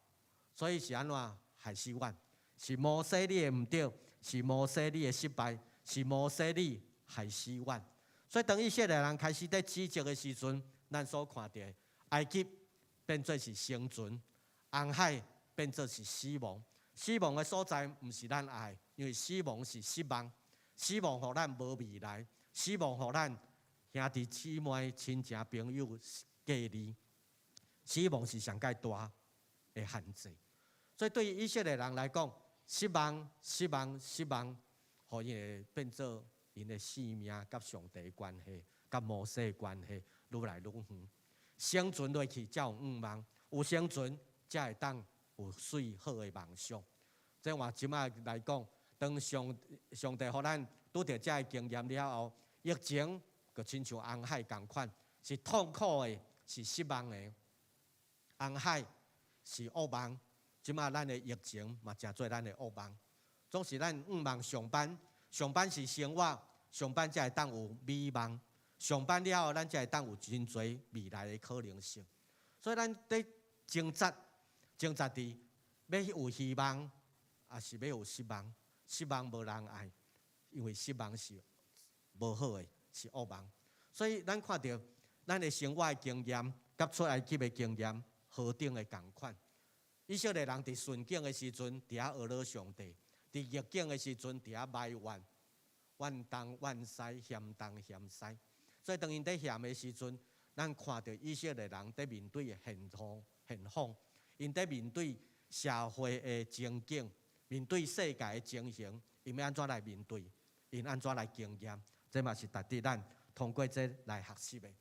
所以是安怎害死阮？是摩西你的毋对，是摩西你的失败，是摩西你害死阮。所以当以色列人开始在指责的时阵，咱所看到的埃及变做是生存，红海变做是死亡。死亡的所在毋是咱爱，因为死亡是失望。死亡互咱无未来，死亡互咱兄弟姊妹、亲情朋友隔离，死亡是上界大的限制。所以对于以色列人来讲，失望，互因会变做因的性命甲上帝的关系，甲摩西的关系愈来愈远。生存落去才有希望，有生存才会当有水好的梦想。这话即摆来讲。当上帝互咱拄着这个经验了后，疫情就亲像红海共款，是痛苦的，是失望的。红海是恶梦，即马咱的疫情嘛，真做咱的恶梦。总是咱望上班，上班是生活，上班才会当有美梦，上班了后，咱才会当有真侪未来的可能性。所以咱在挣扎伫要有希望，也是要有失望。失望无人爱，因为失望是无好的，是恶梦。所以咱看到咱的生活的经验，甲出埃及的经验，何等的共款。以色列人伫顺境的时阵，伫遐学乐上帝；伫逆境的时阵，伫遐埋怨，怨东怨西，嫌东嫌西。所以当因伫嫌的时阵，咱看到以色列人伫面对的现况，因伫面对社会的情景。面对世界的情形，因要安怎来面对？因安怎来经验？这嘛是值得咱通过这来学习的。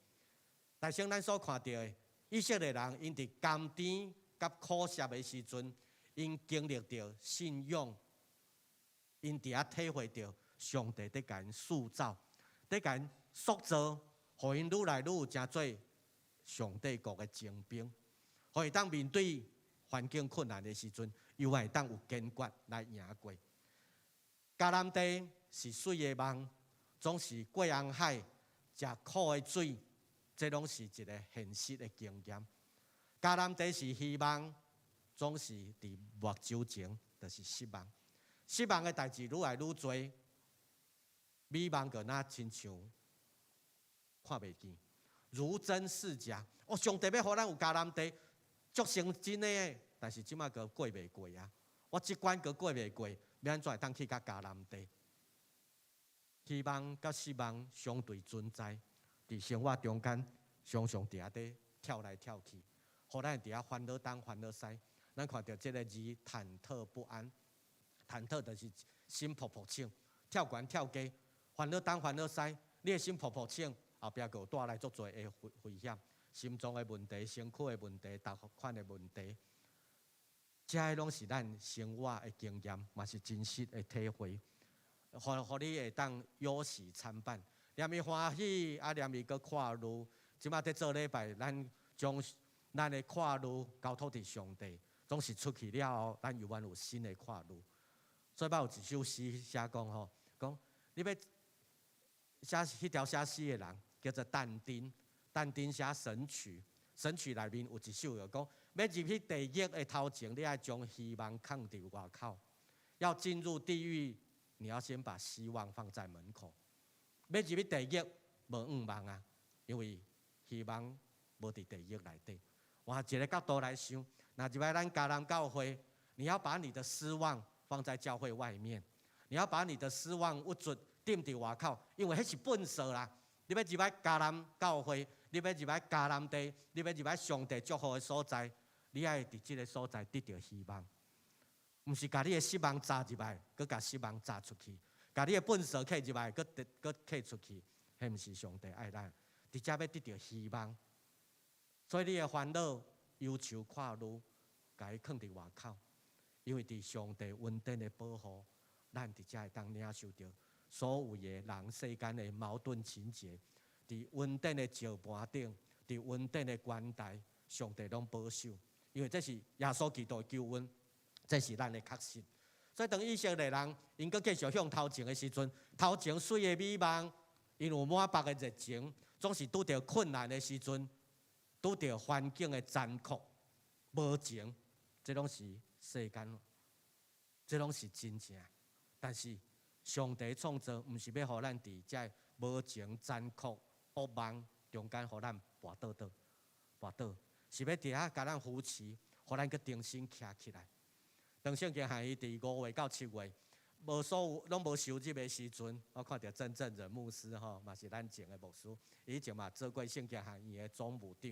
但是咱所看到的，以色列人因伫甘甜甲苦涩的时阵，因经历到信仰，因伫遐体会到上帝在甲因塑造，在甲因塑造，互因愈来愈有真做上帝国的精兵，互伊当面对环境困难的时阵。又会当有坚决来赢过。迦南地是水的梦，总是过红海，食苦的水，这拢是一个现实的经验。迦南地是希望，总是伫目睭前就是失望。失望的代志愈来愈多，美梦个那亲像看袂见，如真似假。哦，上帝要互咱有迦南地，足成真的，但是即马个过袂过啊！我即关个过袂过，要安怎会当去甲迦南地？希望甲失望相对存在，伫生活中间常常伫遐底跳来跳去，互咱伫遐烦恼东烦恼西。咱看到即个字忐忑不安，忐忑就是心扑扑冲，跳悬跳低，烦恼东烦恼西，你的心扑扑冲，后壁个带来足侪的危险，心脏的问题、身躯的问题、各款的问题，这些拢是咱生活的经验，嘛是真实的体会。互你会当有时参半，念伊欢喜，念伊搁看路。即马伫做礼拜，咱将咱的看路交托伫上帝，总是出去了后，咱永远有新的看路。所以，捌有一首诗写讲吼，讲你要写迄条写诗的人叫做但丁，但丁写《神曲》，《神曲》内面有一首就讲，要入去地狱的头前，你爱将希望放伫外口，要进入地狱。你要先把希望放在门口，要入去地狱无望啊，因为希望无伫地狱内底。换一个角度来想，那入来咱迦南教会，你要把你的失望放在教会外面，你要把你的失望屈จุ踮伫外口，因为迄是粪扫啦。你要入来迦南教会，你要入来迦南地，你要入来上帝祝福的所在，你爱伫即个所在得到希望。毋是把你的失望砸入来，佮把失望砸出去；把你的粪扫揢入来，佮揢出去，迄毋是上帝爱咱。伫遮要得到希望，所以你的烦恼、忧愁、看路，甲伊放伫外口，因为伫上帝恩典的保护，咱伫遮会当领受到所有的人世间的矛盾情节，伫恩典的石盘顶，伫恩典的关台，上帝拢保守，因为这是耶稣基督的救恩。这是咱的确信，所以当以色列人因搁继续向头前的时阵，头前水的美梦，因有满腹的热情，总是拄着困难的时阵，拄着环境的残酷、无情，这拢是世间，这拢是真正。但是上帝创造，毋是要互咱伫这无情、残酷、恶梦中间，互咱跋倒，是要伫遐甲咱扶持，互咱去重新徛起来。当圣经喊伊伫5月到7月，拢无收入的时阵，我看到真正人牧师吼，嘛是咱前的牧师，以前嘛做过圣经喊伊的总务长，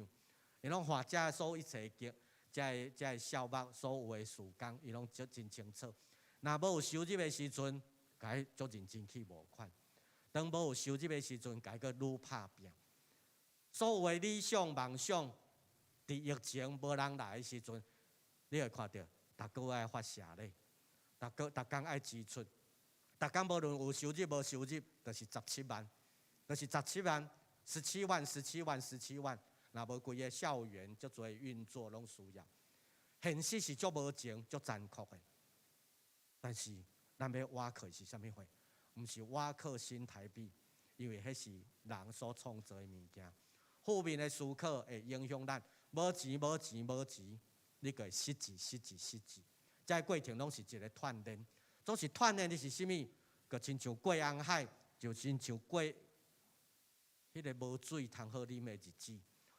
伊拢画遮所有一切经，遮项目所有的事工，伊拢真清楚。若无有收入的时阵，该足认真去募款；当无有收入的时阵，该个愈拍拼。所有的理想梦想，伫疫情无人来的时阵，你会看到。逐个爱发射咧，逐工爱支出，逐工无论有收入无收入，就是17万，就是17万，17万，17万，17万。若无规个校园足侪运作拢需要，现实是足无情、足残酷的。但是咱要挖靠是啥物货？毋是挖靠新台币，因为迄是人所创造的物件。负面的思考会影响咱，无钱。你个失志，这过程拢是一个锻炼，总是锻炼的是啥物？就亲像过红海，就亲像过迄个无水通好啉的日子，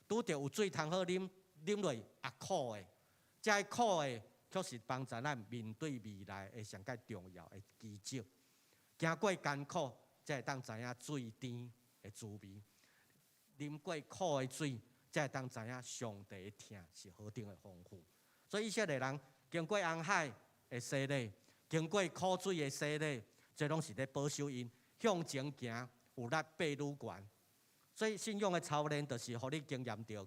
拄着有水通好啉，啉落也苦的，这苦的却是帮助咱面对未来的上界重要的基础。经过艰苦，才会当知影水甜的滋味；啉过苦的水，才会当知影上帝的疼是何等的丰富。所以以色列人经过红海的洗礼，经过苦水的洗礼，这拢是咧保守因向前行，有力爬愈悬。所以信仰的操练，就是互你经验到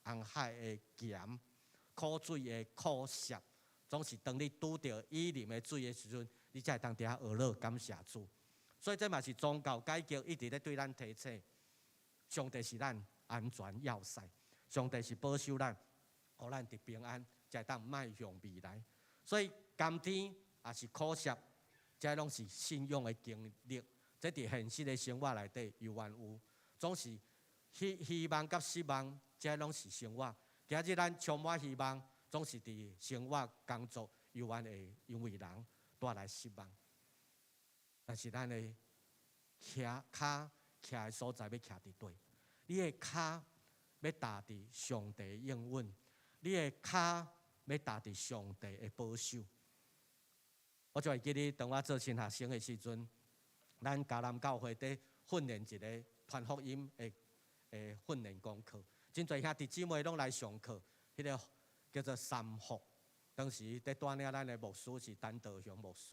红海的咸、苦水的苦涩，总是当你拄到伊啉的水的时阵，你才会当伫遐学乐感谢主。所以这嘛是宗教改革一直咧对咱提醒，上帝是咱安全要塞，上帝是保守咱，互咱得平安。才当迈向未来，所以甘甜也是苦涩，这拢是信仰的经历。这伫现实的生活内底永远有，总是希望甲失望，这拢是生活。今日咱充满希望，总是伫生活工作，永远会因为人带来失望。但是咱的脚徛的所在要徛伫对，你的脚要踏伫上帝的应允，你的脚要踏伫上帝的保守。我就会记得，当我做新学生的时阵，咱迦南教会伫训练一个传福音的训练功课，真侪兄弟姊妹拢来上课，迄个叫做三福。当时伫带领咱的牧师是陈道雄牧师，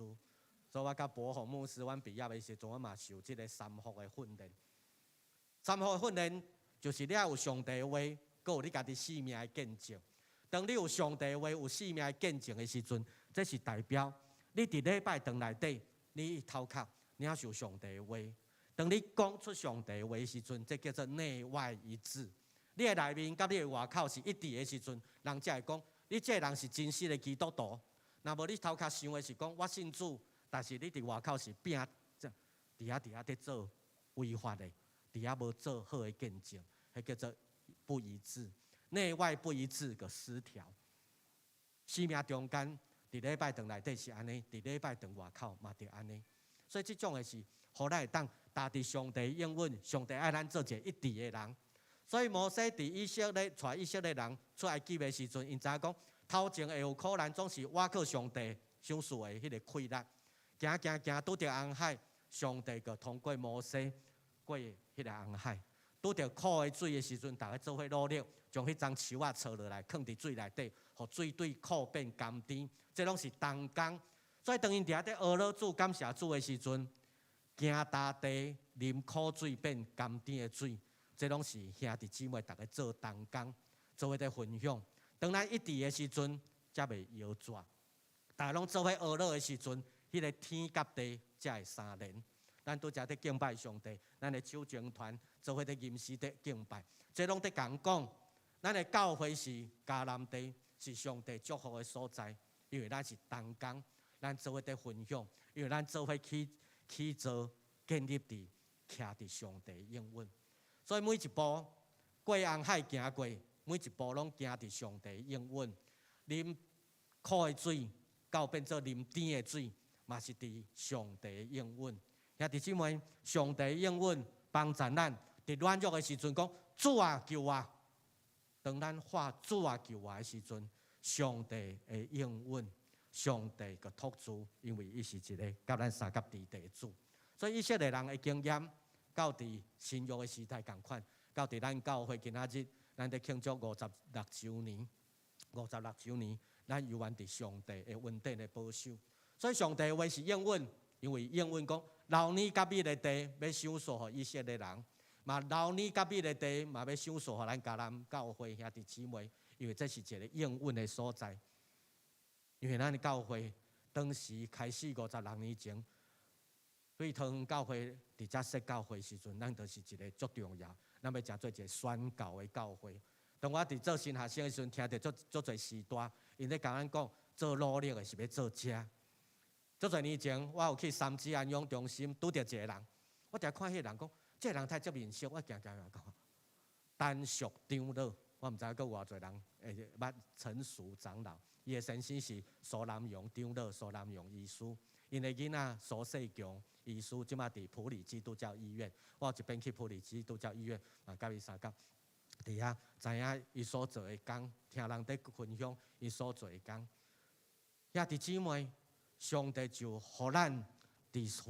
所以我甲博宏牧师，阮毕业的时阵，我嘛受即个三福的训练。三福的训练就是你有上帝的话，搁有你家己生命的见证。当你有上帝的话，有生命的见证的时阵，这是代表你伫礼拜堂内底，你头壳领受上帝的话。当你讲出上帝的话的时阵，这叫做内外一致。你的内面甲你的外口是一致的时阵，人才会讲你这个人是真实的基督徒。若无你头壳想的是讲我信主，但是你伫外口是拼伫遐伫做违法的，伫遐无做好的见证，迄叫做不一致。内外不一致个失调。生命中间伫礼拜堂内底是安尼，伫礼拜堂外口嘛着安尼。所以即种的是，互咱会当踏伫上帝应允，上帝爱咱做一个一致的人。所以摩西伫以色列带以色列人出埃及的时阵，因知影讲头前会有苦难，总是倚靠上帝赏赐的迄个气力。行拄着红海，上帝就通过摩西过迄个红海。拄着苦的水的时阵，大家做伙努力，将迄张树仔抄落来，放伫水内底，互水对苦变甘甜。这拢是同工。所以当因伫遐阿罗主感谢主的时阵，行大地啉苦水变甘甜的水。这拢是兄弟姊妹大家做同工，做伙在分享。当咱一致的时阵，才袂摇拽。大家拢做伙学乐的时阵，迄个天甲地才会相连。咱拄则伫敬拜上帝，咱的手情团做伙伫吟诗伫敬拜，这拢伫共讲，咱的教会是迦南地，是上帝祝福的所在，因为咱是同工，咱做伙伫分享，因为咱做伙起造建立伫徛伫上帝应允。所以每一步过红海行过，每一步拢行伫上帝应允。啉苦的水，到变做啉甜的水，嘛是伫上帝应允。兄弟姊妹，上帝应允帮助咱，伫软弱的时阵讲主啊救我。当咱喊主啊救我的时阵，上帝会应允，上帝个托住，因为伊是一个甲咱三甲地的主。所以以色列人的经验。到伫新约的时代共款，到伫咱教会今仔日，咱伫庆祝56周年，56周年，咱犹原伫上帝的稳定的保守。所以上帝的话是应允，因为应允讲，留年甲米的地要赏赐予以色列人，嘛留年甲米的地嘛要赏赐予咱迦南教会兄弟姊妹，因为这是一个应允的所在。因为咱的教会当时开始56年前。所以桃园教会伫遮设教会时阵，咱就是一个足重要，咱要诚做一个宣教的教会。当我伫做新学生的时阵，听到足侪时代，因咧甲咱讲，做努力的是要做遮。足侪年前，我有去三芝安养中心拄着一个人，我定看迄个人讲，这个人太接面熟，我行讲，单属长老，我毋知影有偌侪人会捌陈淑长老，伊的先生是苏南阳长老，苏南阳医师。因的囡仔苏世强医师，即马伫普里基督教医院，我有一边去普里基督教医院，嘛甲伊相共，伫遐知影伊所做的工，听人伫分享伊所做的工。兄弟姊妹，上帝就互咱伫侍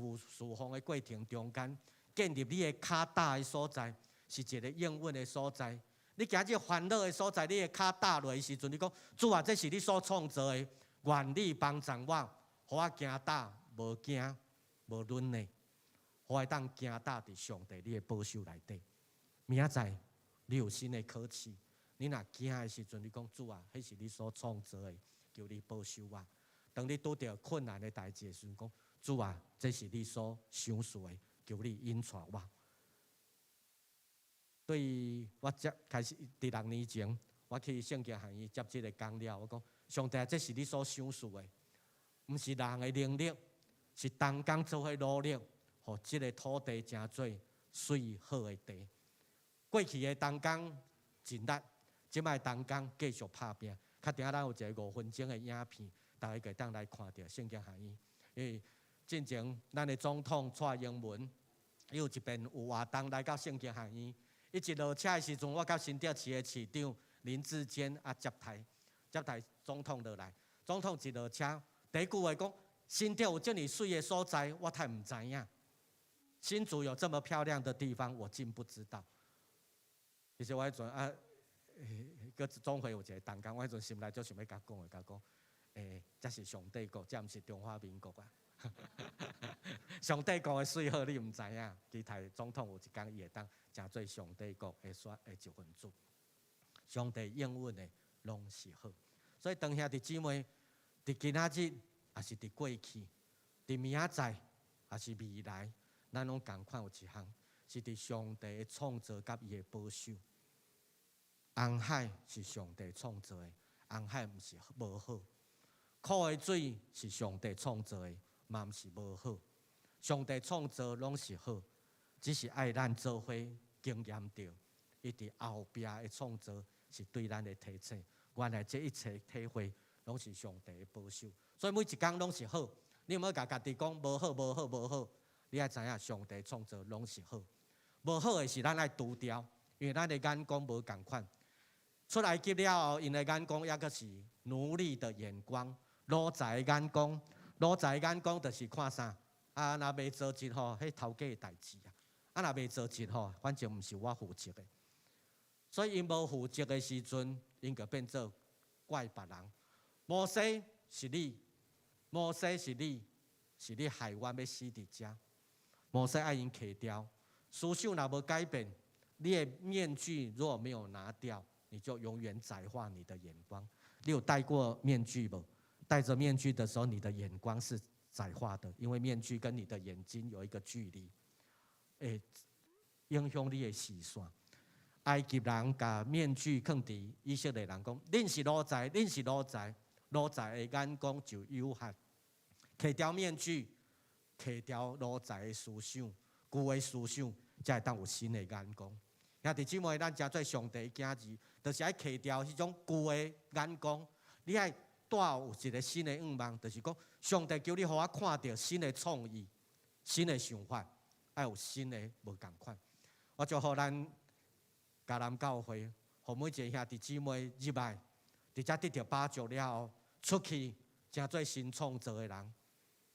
奉的过程中间，建立你的脚踏的所在，是一个应允的所在。你今日烦恼的所在，你的脚踏落的时阵，你讲主啊，这是你所创造的，愿你帮助我。互我行踏无惊无软的，互我当行踏伫上帝你的保守内底。明仔你有新的考试，你若惊的时阵，你讲主啊，迄是你所创造的，求你保守我。当你拄着困难的代志的时阵，讲主啊，这是你所赏赐的，求你引带我。对于我开始伫6年前，我去圣经学院接这个工了，我讲上帝，这是你所赏赐的。毋是人的能力，是同工做伙努力，互即个土地成做水好的地。过去的东港真力，即摆东港继续拍拼。较定咱有一个5分钟的影片，大家可当来看到圣经学院。因为进前咱的总统蔡英文，伊有一边有活动来到圣经学院，伊一落车的时阵，我甲新竹市的市长林志坚接台总统落来。总统一落车，第一句话讲：新竹有这么水的所在，我太唔知影。新竹有这么漂亮的地方，我竟不知道。其实我迄阵个总会有一个同工，我迄阵心内就想要甲讲，这是上帝国，这毋是中华民国啊！上帝国的水好，你毋知影？其台总统有一天伊会当成做上帝国的一份子。上帝应允的拢是好，所以当兄弟姊妹，伫今仔日，也是伫过去，伫明仔载，也是未来，咱拢共款有一项，是伫上帝的创造甲伊的保守。红海是上帝创造的，红海毋是无好；苦的水是上帝创造的，嘛毋是无好。上帝创造拢是好，只是爱咱做伙经验到，伊伫后壁的创造是对咱的提醒。原来这一切体会，拢是上帝的保守。所以每一天拢是好，你毋好甲家己讲无好，无好，无好。你爱知影上帝创造拢是好，无好的是咱爱除掉，因为咱的眼光无共款。出来及了后，因的眼光也个是奴隶的眼光，奴才的眼光，奴才的眼光就是看啥？啊，若未做一吼，迄头家的代志啊！啊，若未做一吼，反正毋是我负责的。所以因无负责的时阵，因就变做怪别人。摩西是你，摩西是你，是你害我要死伫遮。摩西爱因揢掉，思想若无改变，你的面具若没有拿掉。你就永远窄化你的眼光。你有戴过面具不？戴着面具的时候，你的眼光是窄化的，因为面具跟你的眼睛有一个距离，影响你的视线。埃及人把面具放伫以色列人讲：恁是奴才，恁是奴才，奴才的眼光就有限。揢掉面具，揢掉奴才的思想、旧的思想，才会当有新的眼光。兄弟姊妹，咱真做上帝的囝儿，就是爱揢掉迄种旧的眼光，你爱带有一个新的愿望，就是讲上帝叫你互我看到新的创意、新的想法，爱有新的无共款。我就互咱迦南教会，互每一个兄弟姊妹入来，伫遮得到把助了后，出去真做新创造的人。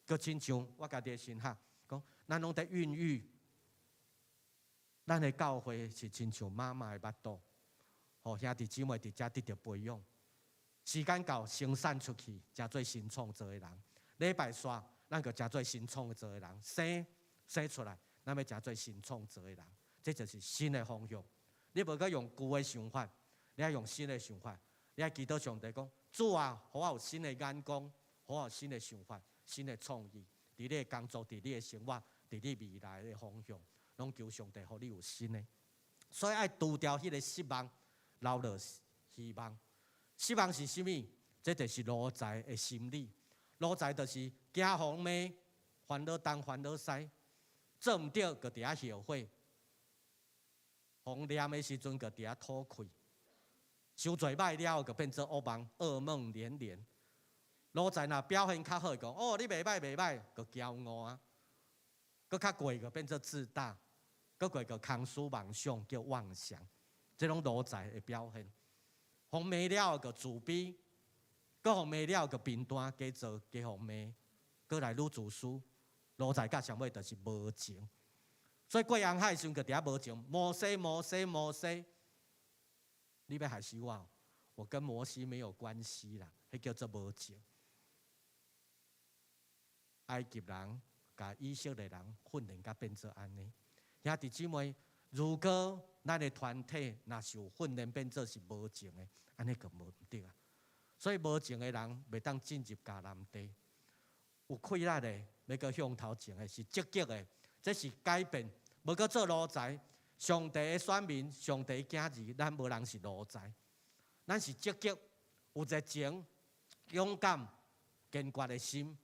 佮亲像我家己的神学讲，咱拢在孕育。咱的教会是亲像妈妈的腹肚，互兄弟姊妹伫遮得到培养。时间到，生产出去，才做新创造的人。礼拜煞，咱就才做新创造的人。生出来，咱要才做新创造的人。这就是新的方向。你无搁用旧的想法，你要用新的想法。你要祈祷上帝讲：主啊，互我有新的眼光，互我有新的想法、新的创意，伫你的工作、伫你的生活、伫你未来的方向。拢求上帝，互你有新的，所以爱除掉迄个失望，留落希望。失望是啥物？这就是奴才的心理。奴才就是惊风骂，烦恼东烦恼西，做毋对就伫遐后悔，风念的时阵就伫遐吐气，伤侪歹了后就变做噩梦连连。奴才若表现较好，讲哦你袂歹袂歹，就骄傲啊，搁较贵就变做自大。搁过个空思妄想叫妄想，这种奴才的表现。互骂了个自卑，搁互骂了个贫惰，加做加互骂，搁来愈自私。奴才甲上尾就是无情。所以过红海时阵，就伫遐无情。摩西，你要害死我？我跟摩西没有关系啦，迄叫做无情。埃及人甲以色列人训练甲变做安尼。兄弟姊妹，如果咱的团体若是有训练变做是无情的，安尼就无对啊。所以无情的人袂当进入迦南地。有气力的，要搁向头前的，是积极的，这是改变。无搁做奴才，上帝的选民，上帝的囝儿，咱无人是奴才，咱是积极、有热情、勇敢、坚决的心，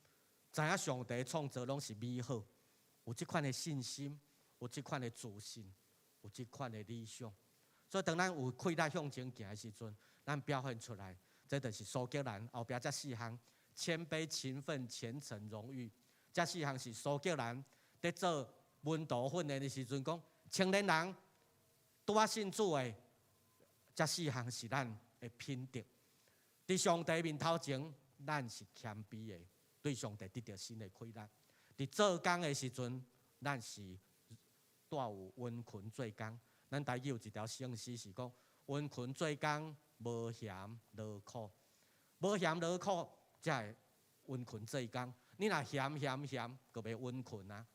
知影上帝的创造拢是美好，有这款的信心。有这款的自信，有这款的理想。所以当咱有气力向前行的时阵，咱表现出来，这就是苏格兰后壁这4项：谦卑、勤奋、虔诚、荣誉。这4项是苏格兰在做文道训练的时阵讲，青年人拄啊信主的，这4项是咱的品德。伫上帝面头前，咱是谦卑的，对上帝得到新的气力。伫做工的时阵，咱是带有温困做工。咱台语有一条圣诗是讲：温困做工，无嫌劳苦，无嫌劳苦，才会温困做工。你若嫌，就袂温困啊。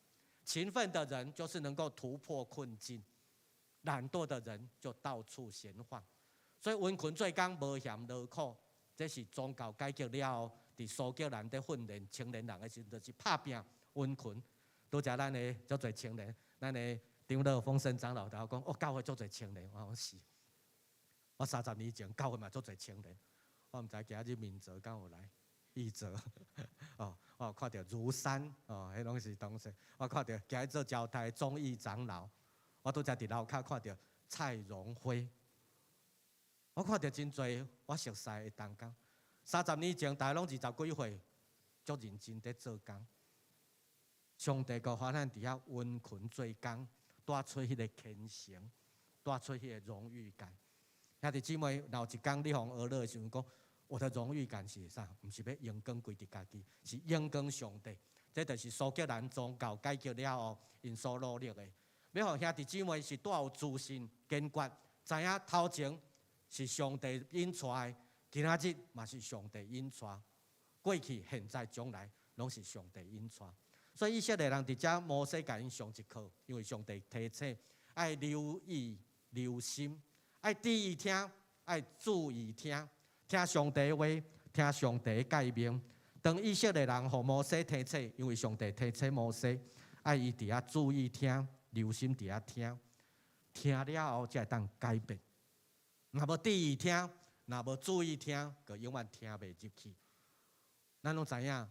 勤奋的人就是能够突破困境，懒惰的人就到处闲晃。所以温困做工，无嫌劳苦，这是宗教改革了后，伫苏格兰在训练青年人的时候，就是拍拼温困。拄则咱的足侪青年，咱的长老丰盛长老头讲，教会足侪青年，我讲是。我30年前教会嘛足侪青年，我毋知今日明泽敢有来，义泽我看到如山迄拢是同事。我看到今日做交代忠义长老，我拄则伫楼骹看到蔡荣辉，我看到真侪我熟悉的同工。30年前，大家拢20几岁，足认真在做工。上帝个发咱伫遐温困做工，带出迄个虔诚，带出迄个荣誉感。兄弟姊妹，有一天你互学乐的时阵讲，我的荣誉感是啥？毋是要荣光归伫家己，是荣光上帝。这就是苏格兰宗教改革了后，因所努力的。要互兄弟姊妹是带有自信、坚决，知影头前是上帝引带的，今仔日嘛是上帝引带，过去、现在、将来拢是上帝引带。所以以色列人伫遮摩西甲因上一课，因为上帝提醒爱留意、留心，爱注意听，爱注意听，听上帝的话，听上帝的诫命。当以色列人互摩西提醒，因为上帝提醒摩西，爱伊伫遐注意听、留心伫遐听，听了后才会当改变。若无注意听，若无注意听，就永远听袂入去。咱拢知影。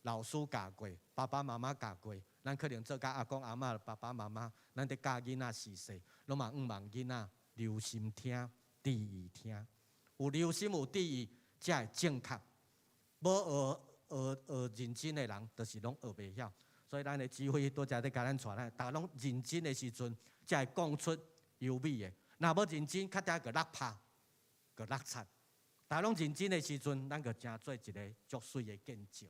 老师教过，爸爸妈妈教过，咱可能做甲阿公阿嬷爸爸妈妈，咱伫教囡仔时势，拢嘛毋望囡仔留心听、注意听。有留心有注意，才会正确。无学认真的人，就是拢学袂晓。所以咱的智慧拄则咧甲咱传咱，大家拢认真的时阵，才会讲出优美的。若无认真，较定个落拍，个落擦。大家拢认真的时阵，咱个真做一个足水的见证。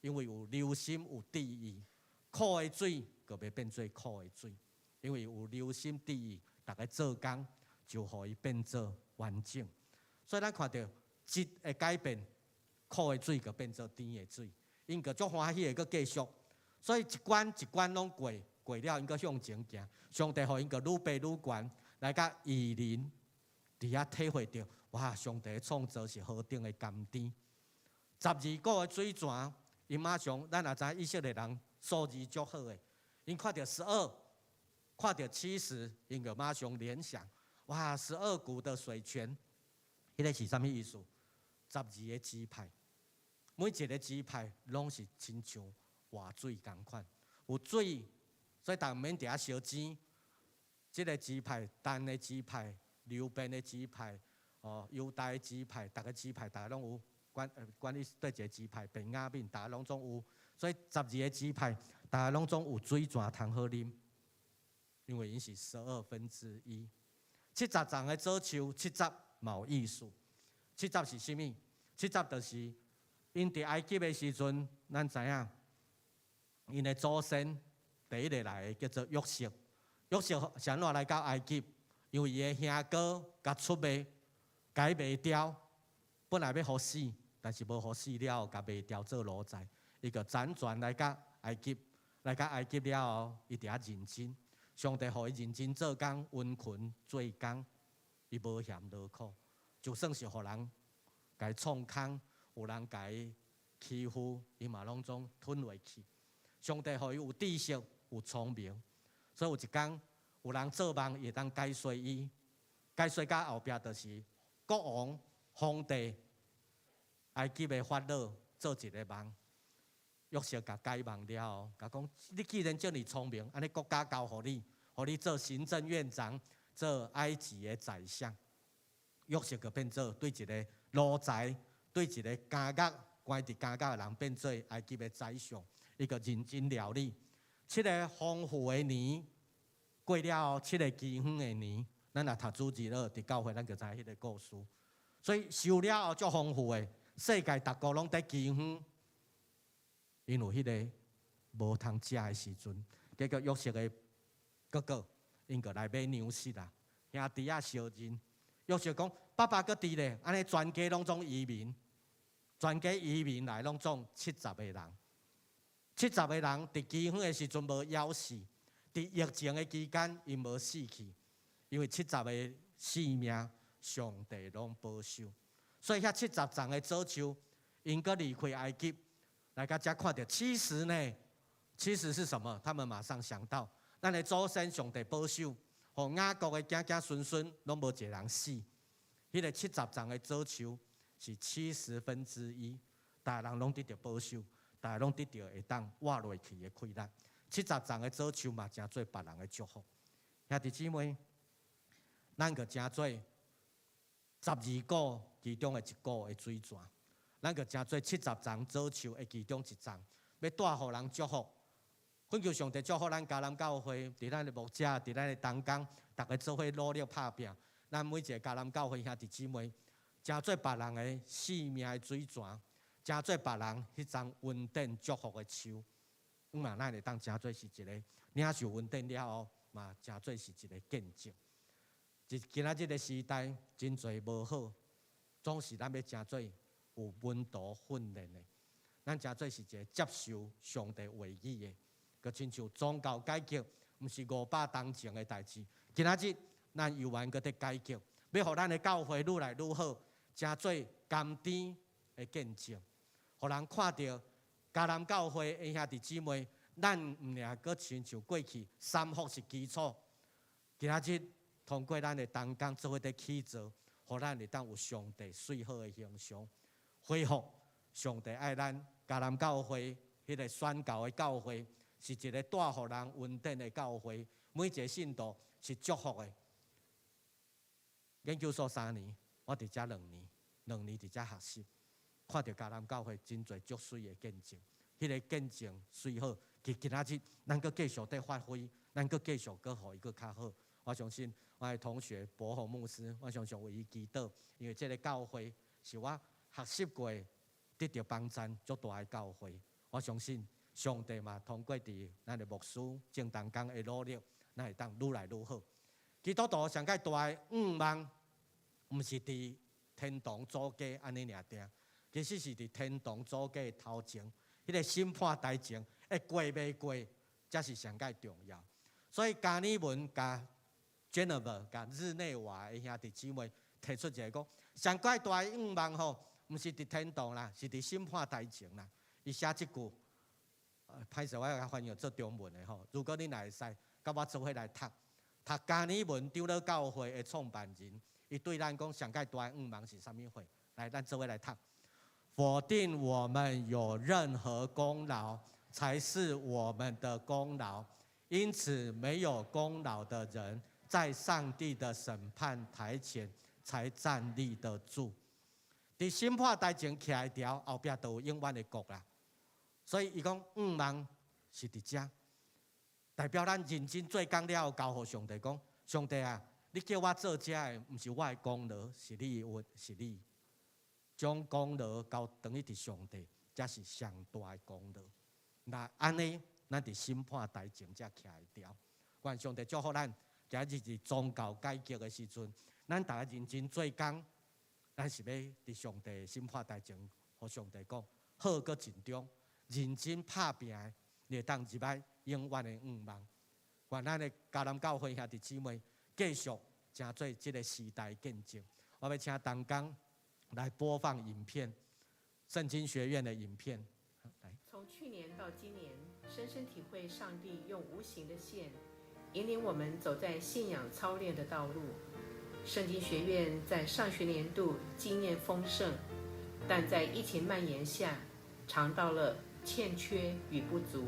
因为有留心有注意，苦的水就袂变做苦的水。因为有留心注意，大家做工就互伊变做完整。所以咱看到质的改变，苦的水就变做甜的水，因个足欢喜的搁继续。所以一关一关拢过，过了因搁向前行。上帝互因个愈爬愈悬，来甲义人伫遐体会到，哇！上帝的创造是何等的甘甜。12个的水泉。因马上，咱也知以色列人数字足好诶。因看到12，看到70，因就马上联想，哇，12股的水泉，迄个是啥物意思？12个支派，每一个支派拢是亲像活水共款，有水，所以大家毋免伫遐烧钱。即个支派、但的支派、流便的支派、犹大的支派，逐个支派大家拢有。管理对一个支派，便雅悯，大家拢总有，所以12个支派，大家拢总有水泉通好啉，因为因是1/12。70丛的左树，70嘛有意思。70是啥物？70就是因伫埃及的时阵，咱知影，因的祖先第一个来的叫做约瑟。约瑟是安怎来到埃及？因为伊的兄哥甲出卖，甲伊卖掉，本来要互死。但是无互死了后，甲卖掉做奴才，伊就辗转来到埃及，来到埃及了后，伊伫遐认真，上帝互伊认真做工，温困做工，伊无嫌劳苦，就算是互人甲伊创空，有人甲伊欺负，伊嘛拢总吞落去。上帝互伊有知识，有聪明，所以有一天有人做梦，伊会当解说伊，解说到后壁就是国王、皇帝。埃及的法老做一个梦，约瑟甲解梦了后，甲讲：你既然这么聪明，安尼国家交互你，互你做行政院长，做埃及的宰相。约瑟就变做对一个奴才，对一个监狱关伫监狱的人，变做埃及的宰相，伊个认真料理。7个丰富的年过了后，7个饥荒的年，咱若读主日学伫教会，咱就知迄个故事。所以受了后足丰富的，世界逐国拢在饥荒，因为迄个无通食的时阵，结果约瑟的哥哥因个来买牛食啦，兄弟仔相认。约瑟讲：爸爸搁伫咧，安尼全家拢总移民，全家移民来拢总70个人。70个人伫饥荒的时阵无夭死，伫疫情的期间因无死去，因为70个性命上帝拢保守。所以遐70丛的藻树，因搁离开埃及，来到遮看到70呢？70是什么？他们马上想到，咱的祖先上帝保守。互雅各的子子孙孙拢无一个人死，迄个70丛的藻树是1/70，大家人拢得到保守，大家拢得到会当活落去的气力。70丛的藻树嘛，真做别人的祝福。兄弟姊妹，咱个真做12个其中的一个的水泉，咱个真做70丛藻树的其中一丛，要带互人祝福。恳求上帝祝福咱迦南教会，伫咱的牧者，伫咱的同工，大家做伙努力打拼。咱每一个迦南教会兄弟姊妹，真做别人的性命的水泉，真做别人迄丛稳定祝福的树。嘛，咱会当真做是一个领受稳定了后，嘛真做是一个见证。今仔日的时代真侪无好，总是咱要真做有温度训练的。咱真做是一个接受上帝话语的。就亲像宗教改革，毋是500当前的代志。今仔日，咱犹原搁伫改革，要互咱的教会愈来愈好，真做甘甜的见证，互人看到迦南教会的兄弟姊妹，咱毋尔搁亲像过去3福是基础，今仔日通过咱的同工做伙伫起造，互咱会当有上帝最好的形象，恢复上帝爱咱迦南教会迄个宣教的教会。是一个带予人稳定的教会，每一个信徒是祝福的。研究所3年，我伫遮2年，2年伫遮学习，看到迦南教会真侪足水的见证。迄个见证虽好，今仔日咱搁继续伫发挥，咱搁继续搁互伊搁较好。我相信我的同学博宏牧师，我常常为伊祈祷，因为这个教会是我学习过得到帮助足大的教会。我相信。上帝嘛，通过伫咱的牧师正同工的努力，咱会当愈来愈好。基督徒上界大的愿望，毋是伫天堂祖家安尼尔定，其实是伫天堂祖家的头前，迄个审判台前会过未过，才是上界重要。所以加尼文、甲 Jennifer、甲日内瓦的兄弟姊妹提出一个讲，上界大的愿望吼，毋是伫天堂啦，是伫审判台前啦。伊写即句。歹势，我要翻译做中文的吼。如果你会使，甲我做伙来读加尼文长老教会的创办人，伊对咱讲上界大的愿望是啥物货？来，咱做伙来读。否定我们有任何功劳，才是我们的功劳。因此，没有功劳的人，在上帝的审判台前才站立得住。伫审判台前徛一条，后壁就有永远的国啦。所以伊讲愿望是伫遮，代表咱认真做工了后，交互上帝讲：上帝啊，你叫我做遮的，毋是我的功劳，是你的是你将功劳交等于伫上帝，才是上大的功劳。那安尼，咱伫审判台前才徛一条。愿上帝祝福咱，今日是宗教改革的时阵，咱大家认真做工，咱是要伫上帝审判台前，互上帝讲好搁尽忠。认真拍拼的，你会当入来永远的愿望。愿咱的迦南教会兄弟姊妹继续成做这个时代见证。我要请同工来播放影片，圣经学院的影片。来，从去年到今年，深深体会上帝用无形的线引领我们走在信仰操练的道路。圣经学院在上学年度经验丰盛，但在疫情蔓延下，尝到了欠缺与不足。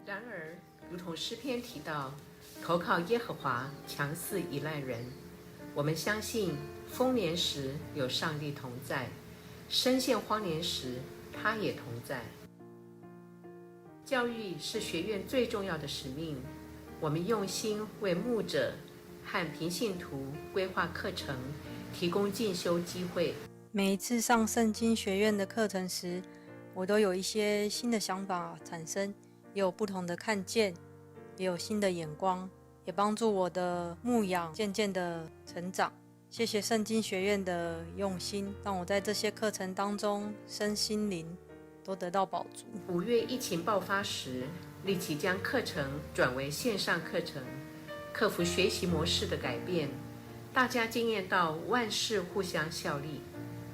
然而，如同诗篇提到，投靠耶和华，强似依赖人。我们相信丰年时有上帝同在，身陷荒年时他也同在。教育是学院最重要的使命，我们用心为牧者和平信徒规划课程，提供进修机会。每一次上圣经学院的课程时，我都有一些新的想法产生，也有不同的看见，也有新的眼光，也帮助我的牧养渐渐的成长。谢谢圣经学院的用心，让我在这些课程当中身心灵都得到饱足。5月疫情爆发时，立即将课程转为线上课程，克服学习模式的改变，大家经验到万事互相效力，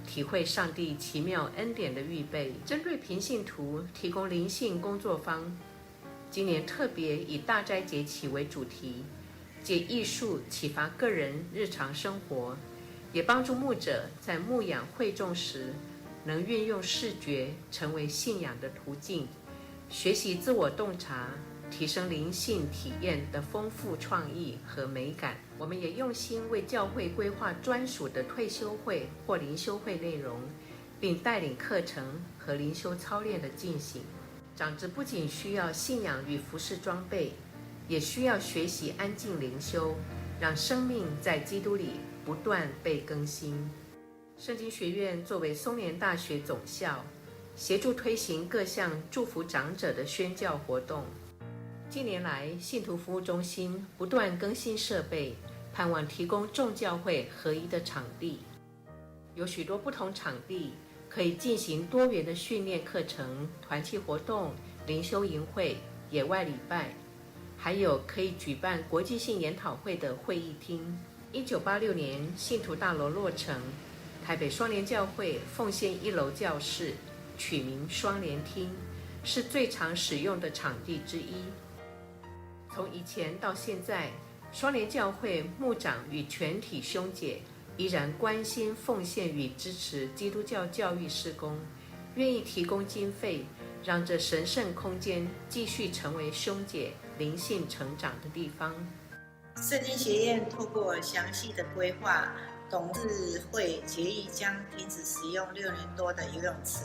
体会上帝奇妙恩典的预备。针对平信徒提供灵性工作坊，今年特别以大斋节期为主题，借艺术启发个人日常生活，也帮助牧者在牧养会众时能运用视觉成为信仰的途径，学习自我洞察，提升灵性体验的丰富创意和美感。我们也用心为教会规划专属的退休会或灵修会内容，并带领课程和灵修操练的进行。长子不仅需要信仰与服事装备，也需要学习安静灵修，让生命在基督里不断被更新。圣经学院作为松联大学总校，协助推行各项祝福长者的宣教活动。近年来，信徒服务中心不断更新设备，盼望提供众教会合一的场地。有许多不同场地可以进行多元的训练课程、团契活动、灵修营会、野外礼拜，还有可以举办国际性研讨会的会议厅。1986年，信徒大楼落成，台北双联教会奉献1楼教室，取名双联厅，是最常使用的场地之一。从以前到现在，双联教会牧长与全体兄姐依然关心、奉献与支持基督教教育事工，愿意提供经费，让这神圣空间继续成为兄姐灵性成长的地方。圣经学院透过详细的规划，董事会决议将停止使用6年多的游泳池，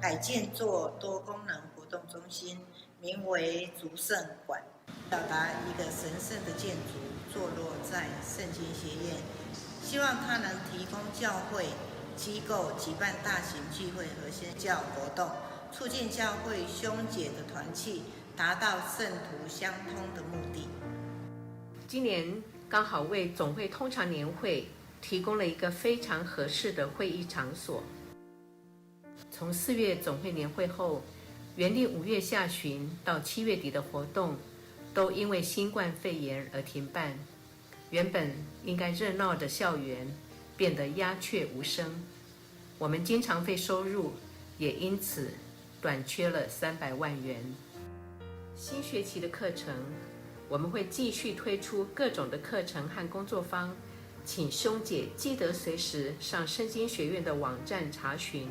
改建做多功能活动中心，名为竹圣馆，表达一个神圣的建筑坐落在圣经学院，希望它能提供教会机构举办大型聚会和宣教活动，促进教会兄姐的团契，达到圣徒相通的目的。今年刚好为总会通常年会提供了一个非常合适的会议场所。从4月总会年会后，原定5月下旬到7月底的活动，都因为新冠肺炎而停办。原本应该热闹的校园变得鸦雀无声，我们经常费收入也因此短缺了300万元。新学期的课程，我们会继续推出各种的课程和工作坊，请兄姐记得随时上圣经学院的网站查询，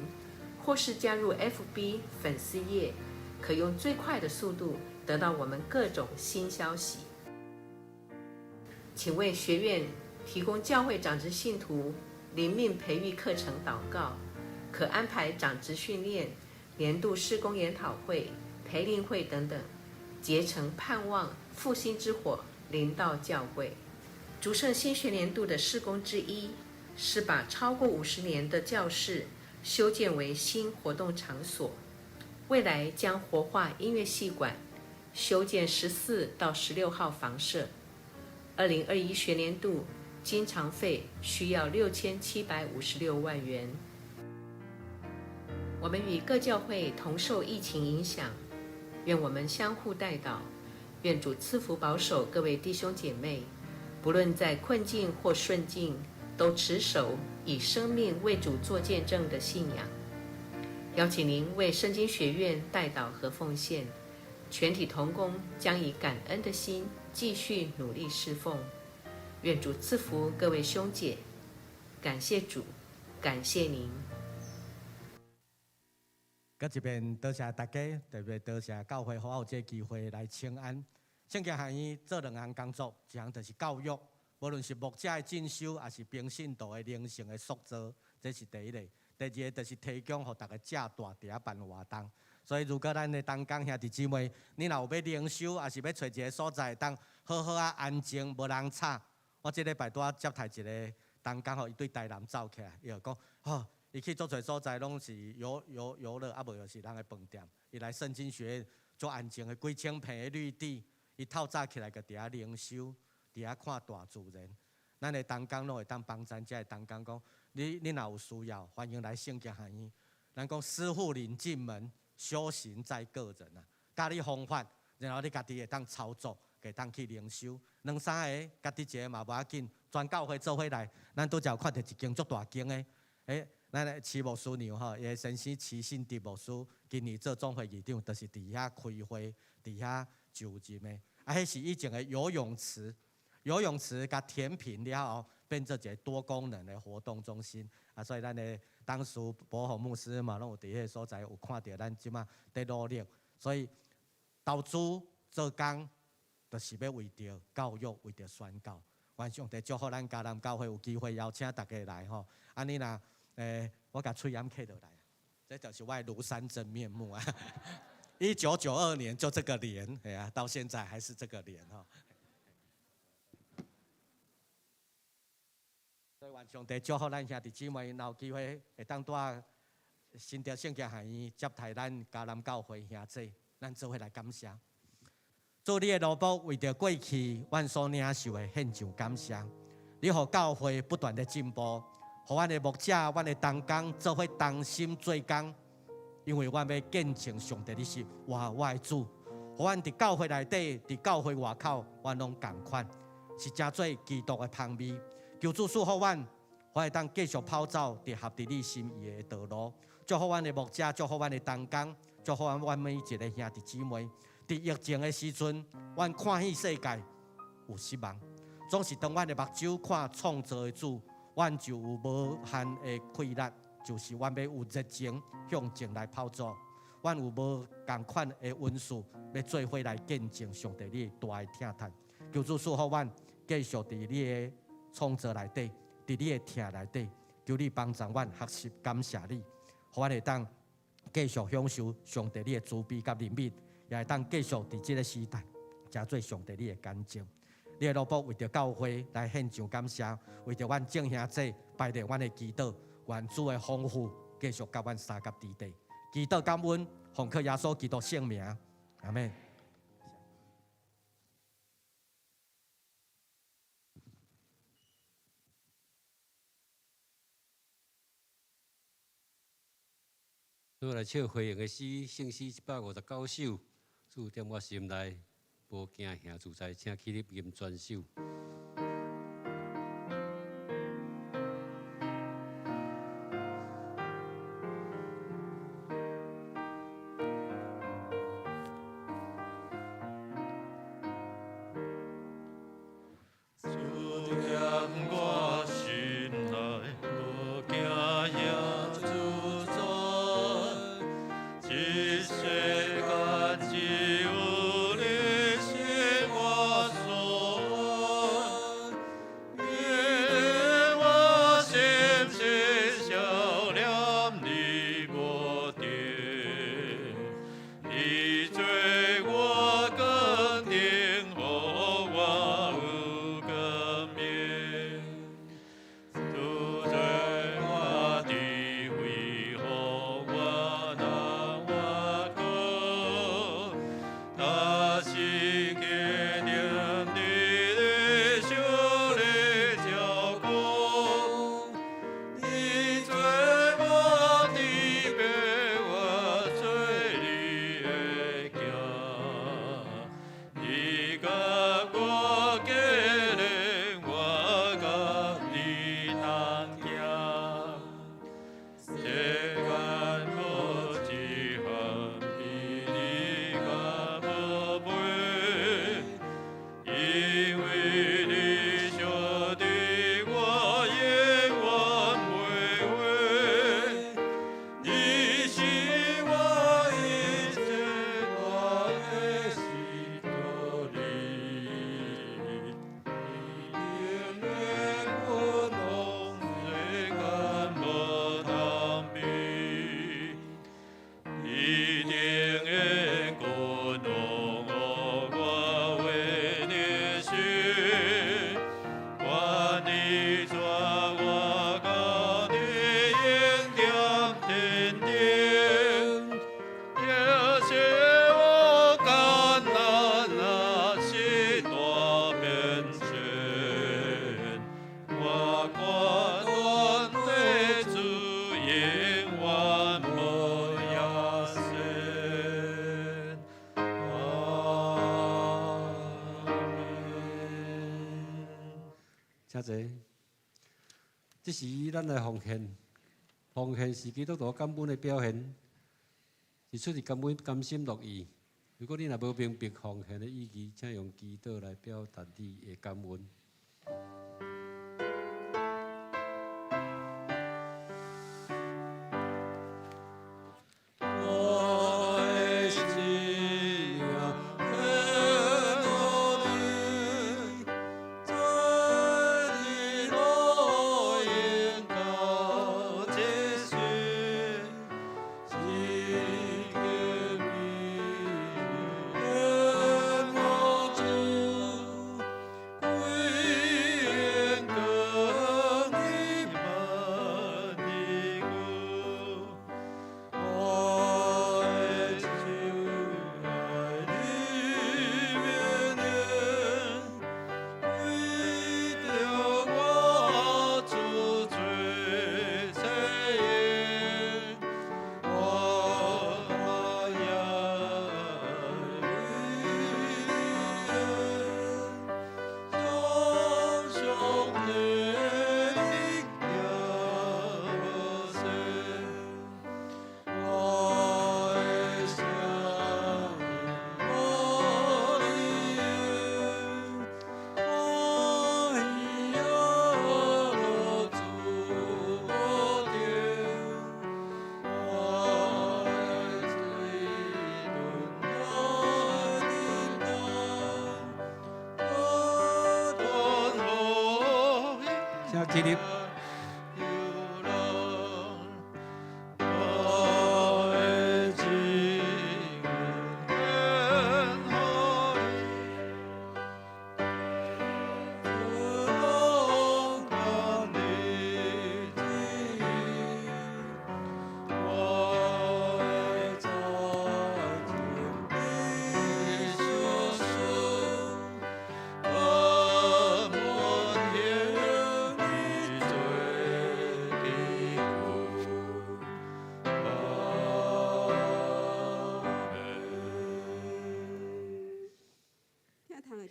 或是加入 FB 粉丝页，可用最快的速度得到我们各种新消息。请为学院提供教会长职信徒灵命培育课程祷告，可安排长职训练、年度事工研讨会、培灵会等等，结成盼望复兴之火临到教会。竹圣新学年度的事工之一是把超过50年的教室修建为新活动场所，未来将活化音乐系馆，修建14到16号房舍。2021学年度经常费需要6756万元。我们与各教会同受疫情影响，愿我们相互代祷，愿主赐福保守各位弟兄姐妹，不论在困境或顺境，都持守以生命为主做见证的信仰。邀请您为圣经学院代祷和奉献，全体同工将以感恩的心继续努力侍奉。愿主赐福各位兄姐，感谢主，感谢您。搁一遍多谢大家，特别多谢教会给我有这个机会来请安。圣经学院做2项工作，一项就是教育，无论是牧者的进修，还是平信徒的灵性的塑造，这是第一个。第二个就是提供予大家正大伫遐办活动。所以如果咱的同工兄弟姊妹，你若有要灵修，还是要找一个所在，当好好啊安静，无人吵。我这礼拜拄接待一个同工吼，伊对台南走起来，伊就讲，伊去做侪所在，拢是游乐，啊无就是人的饭店。伊来圣经学院做安静的，几千平的绿地，伊透早起来，就伫遐灵修，伫遐看大自然。咱的同工拢会当帮咱遮的同工讲，你若有需要，欢迎来圣经学院。咱讲师傅领进门，修行在个人啊。教你方法，然后你家己会当操作，会当去灵修。2、3个，家己一个嘛无要紧，全教会做伙来。咱拄则有看到一间足大间的，咱的齐牧师娘吼，伊的先生齐信迪牧师，今年做总会议长，就是伫遐开会，伫遐就任的。迄是以前的游泳池。游泳池甲填平了后，变做一个多功能的活动中心。所以咱的当时保护牧师嘛，拢有伫迄个所在有看到咱即马在努力。所以投资做工，就是要为着教育，为着宣教。愿上帝祝福咱迦南教会有机会邀请大家来吼。安尼若我甲喙掩起落来，这就是我的庐山真面目啊！1992年就这个脸，到现在还是这个脸哈。所以愿上帝祝福咱兄弟姊妹，若有机会会当带新竹圣经学院接待咱迦南教会兄弟，咱做伙来感谢。做你的奴仆，为着过去阮所领受的献上感谢。你互教会不断的进步，互阮的牧者、阮的同工做伙同心做工，因为阮要见证上帝你是我的主。互阮伫教会内底，伫教会外口，阮拢同款，是真做基督的香味。求主赐福阮，我会当继续跑走伫合伫你心意的道路。祝福阮的牧者，祝福阮的同工，祝福阮每一个兄弟姊妹。伫疫情的时阵，阮看戏世界有失望，总是当阮的目睭看创造的主，阮就有无限的快乐，就是阮要有热情向前来跑走。阮有无同款的温素，要做伙来见证上帝你大的疼叹。求主赐福阮，继续伫你的创造内底，伫你的疼内底，求你帮助阮学习感谢你，互阮会当继续享受上帝你的慈悲甲怜悯，也会当继续伫这个时代，真做上帝你的干净。你的奴仆为着教会来献上感谢，为着阮众兄弟拜列阮的祈祷，愿主的丰富继续甲阮三甲地地。祈祷感恩，奉靠耶稣基督圣名，阿门。我来唱回应的诗，圣诗159首，主在我心内，无惊吓自在，请起立吟全首。请坐。这时咱来奉献，奉献是基督徒感恩的表现，是出自感恩甘心乐意。如果你若无明白奉献的意义，请用祈祷来表达你的感恩。请起立。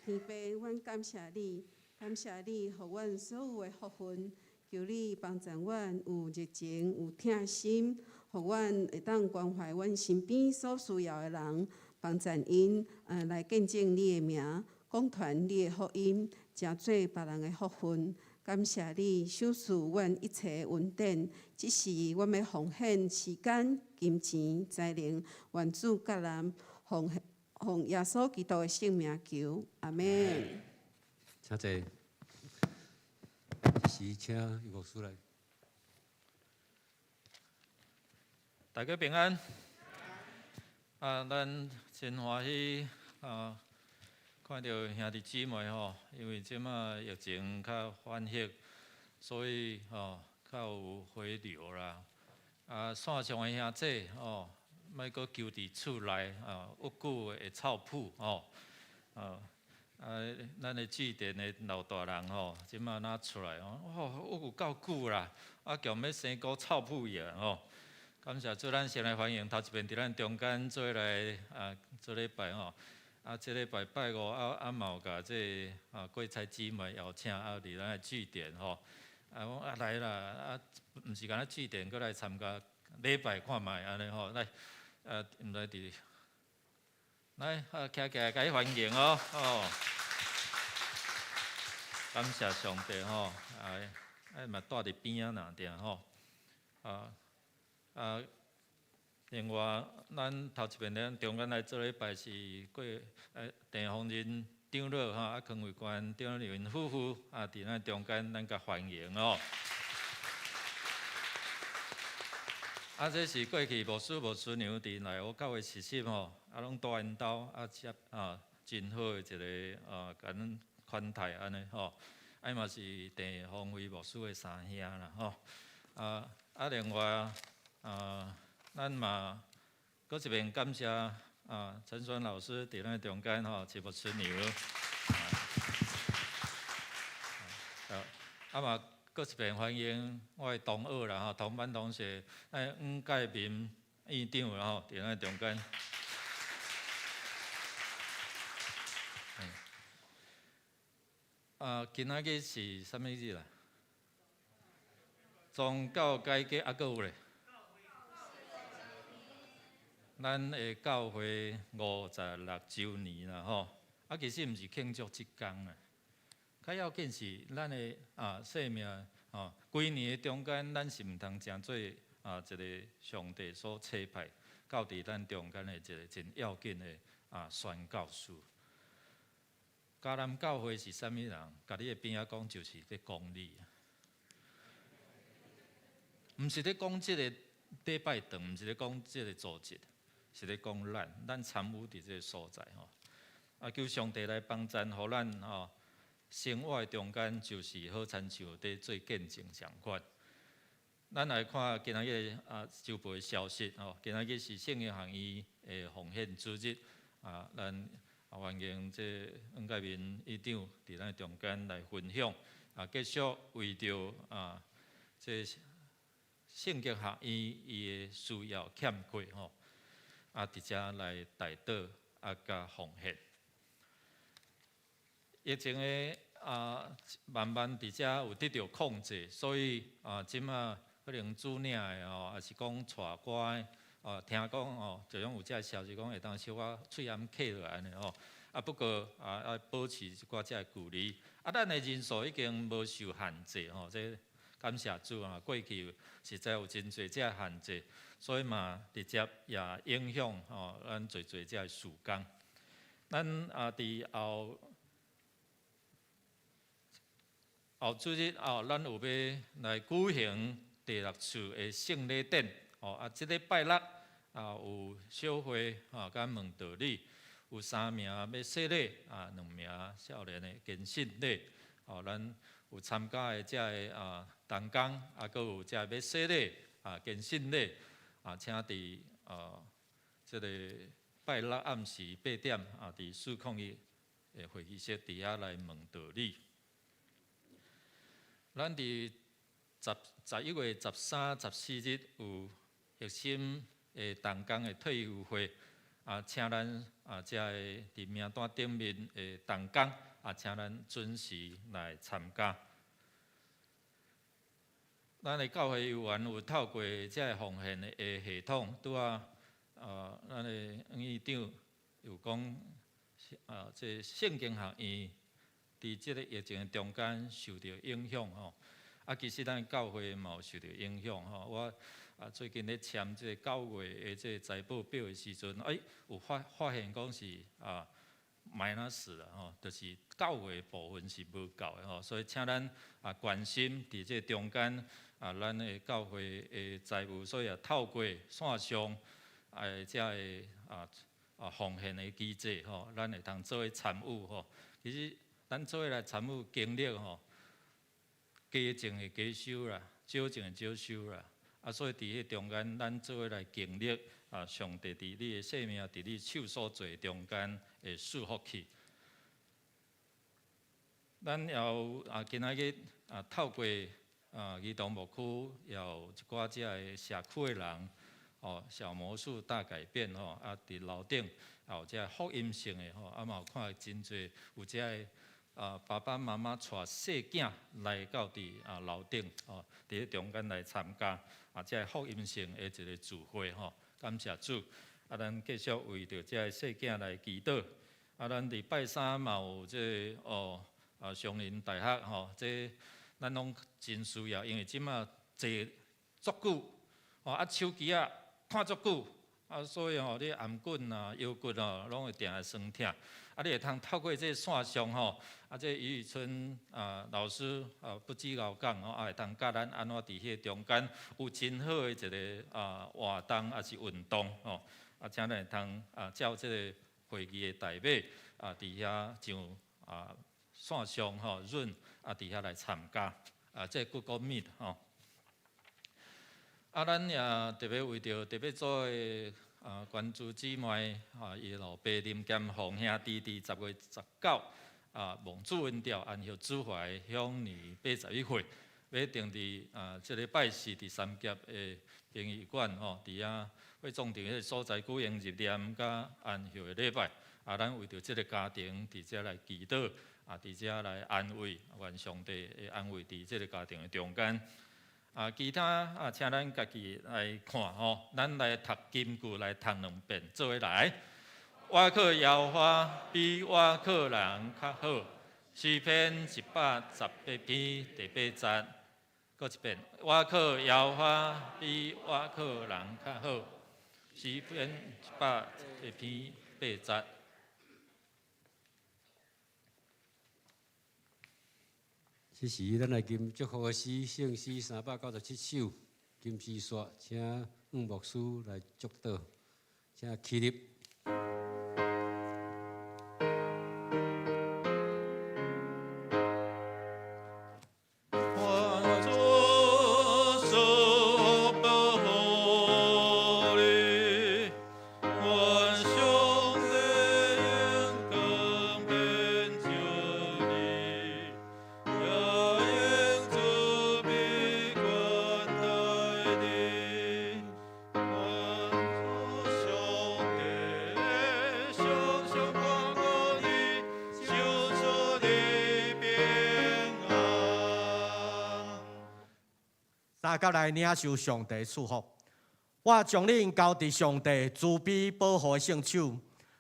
天父，阮感谢你，感谢你，互阮所有的福分，求你帮助阮有热情、有疼心，互阮会当关怀阮身边所需要的人，帮助因来见证你的名，讲传你的福音，成做别人的福分。感谢你赏赐阮一切恩典，只是阮要奉献时间、金钱、才能，愿主甲咱奉耶稣基督的圣名求，阿门。请坐。是请余牧师来。大家平安。咱真欢喜看到兄弟姊妹吼，因为即马疫情较缓和，所以较有回流啦。线上的兄弟莫阁求伫厝内郁久会臭噗咱的据点的老大人即马拿出来有够久啦，强要生个臭噗样感谢主，咱先来欢迎头一遍伫咱中间做来做礼拜这礼拜拜五嘛有甲这贵菜姊妹邀请伫咱的据点我来啦毋是干那据点，搁来参加礼拜看卖安尼来毋知伫来徛起来，甲伊欢迎感谢上帝嘛住伫边仔定另外，咱头一遍咱中间来做礼拜是郑丰仁长老康慧关长老夫妇伫咱中间，咱甲欢迎这是过去牧师、牧师娘伫内湖教会实习拢带因兜接真好的一个感恩款待安尼嘛是郑丰辉牧师的三兄啦另外咱嘛搁一遍感谢陈宣老师伫咱中间是牧师娘嘛搁一遍欢迎我的同学啦同班同学黄介民院长伫咱中间今仔日是啥物日啦？宗教改革还佫有咧。咱的教会56周年啦吼，其实毋是庆祝即天啦，较要紧是咱的生命规年的中间，咱是毋通诚做一个上帝所差派到伫咱中间的一个真要紧的宣教士。迦南教会是啥物人？甲你的边仔讲，就是咧讲你，毋是咧讲即个礼拜堂，毋是咧讲即个组织。是咧讲咱参与伫这个所在吼，求上帝来帮助，互咱生活中间就是好亲像伫做见证相款。咱来看今仔日周报的消息吼，今仔日是圣经学院的奉献主日咱欢迎这黄介民院长伫咱中间来分享继续为着这圣经学院伊的需要欠缺吼。伫遮来代祷甲奉献。疫情的慢慢伫遮有得到控制，所以即马可能主领的也是讲带歌的听讲就种有遮消息讲会当小可喙炎咳落来安尼不过要保持一寡遮距离。咱的人数已经无受限制这感谢主过去实在有真侪遮限制。所以嘛，直接也影响咱侪遮事工。咱伫后主日咱有要来举行第6次的圣礼典即礼拜六有小会甲问道理，有3名要洗礼2名少年的献信礼咱有参加的遮的同工佫有遮要洗礼献信礼。请伫这个拜六暗时8点伫401的会议室底下来问道理。咱伫11月13、14日有核心的同工的退休会请咱遮的伫名单顶面的同工请咱准时来参加。咱的教会有员有透过这奉献的系统，拄咱的黄院长有讲这圣经学院伫这个疫情的中间受到影响其实咱教会嘛有受到影响我最近咧签这个9月的这财报表的时阵，有发现讲是minus 啦就是9月部分是无够的所以请咱关心伫这中间。咱的教会的财务，所以透过线上遮的奉献的机制咱会通做伙参与其实咱做伙来参与经历加种的加收啦，少种的少收啦所以伫迄中间，咱做伙来经历上帝伫你的生命，伫你手所做中间的祝福去。咱也有今仔日透过。儿童牧区也有一寡遮个社区的人，小魔术大改变伫楼顶也有遮福音性的嘛有看真侪有遮个爸爸妈妈带细囝来到伫楼顶伫中间来参加遮个福音性的一个聚会感谢主咱继续为着遮个细囝来祈祷咱伫拜三嘛有这松林大学这。咱拢真需要，因为即马坐足久，手机看足久，所以你颔骨腰骨拢会定会酸痛。你会通透过这线上这余宇春老师不止老讲会通教咱安怎伫迄中间有真好的一个活动，也是运动请咱会通照这个会议的代表伫遐上线上润。伫遐来参加这Google Meet咱也特别为着特别做的关注姊妹伊老爸林兼洪兄弟伫10月19蒙主恩调安息主怀乡女81岁，要定伫这礼拜四第3节的殡仪馆伫遐会总场迄个所在举行入殓甲安息的礼拜咱为着即个家庭，伫遮来祈祷，伫遮来安慰，愿上帝的安慰伫即个家庭的中间。其他请咱家己来看吼，咱来读金句，来读2遍，做伙来。我靠耶和华比我靠人较好，诗篇118篇第8节。搁一遍，我靠耶和华比我靠人较好，诗篇118篇8节。这时，咱来吟祝福的诗，圣诗397首，金诗刷，请牧师来祝祷，请起立。甲来领受上帝祝福。我将恁交伫上帝慈悲保护的圣手，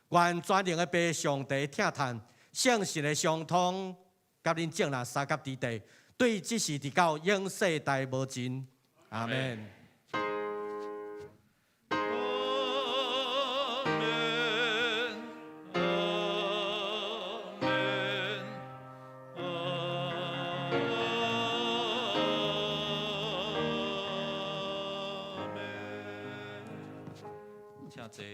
愿全能的被上帝疼叹，圣神的相通，甲恁正人三甲之地，对即时直到永世代无尽。阿门。坐。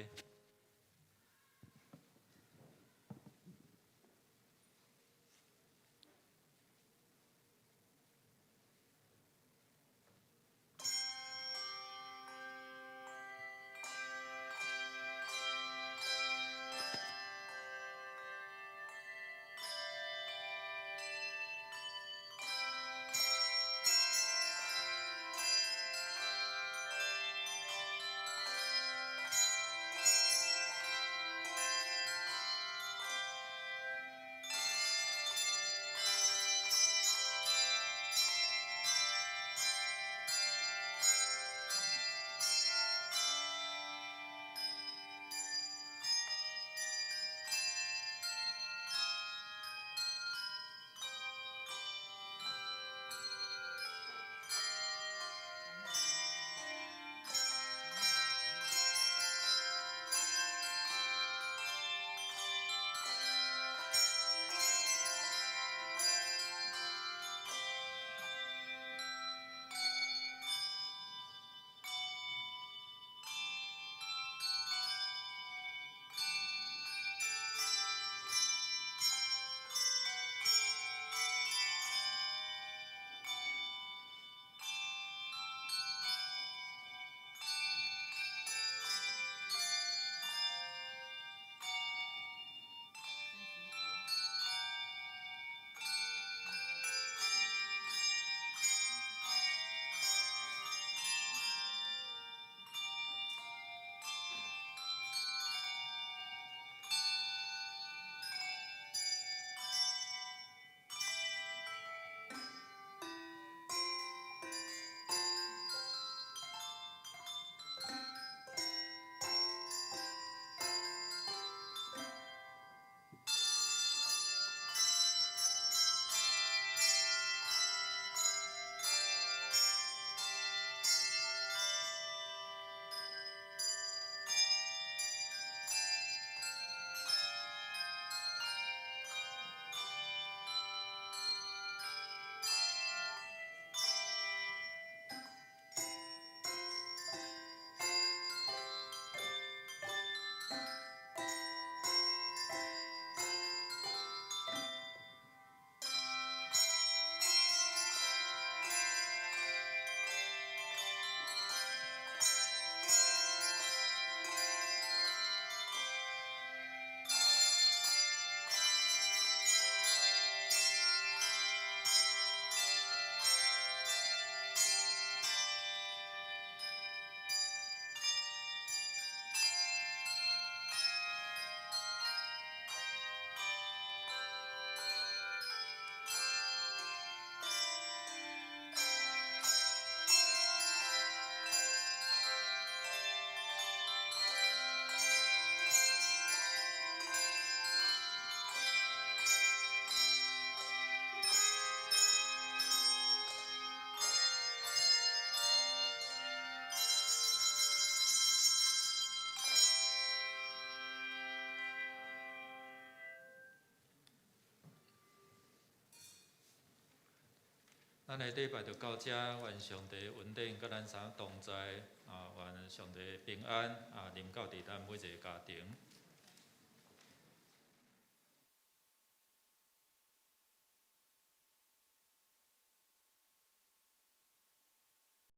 咱的礼拜就到这，愿上帝恩典甲咱三同在，愿上帝平安临到伫咱每一个家庭。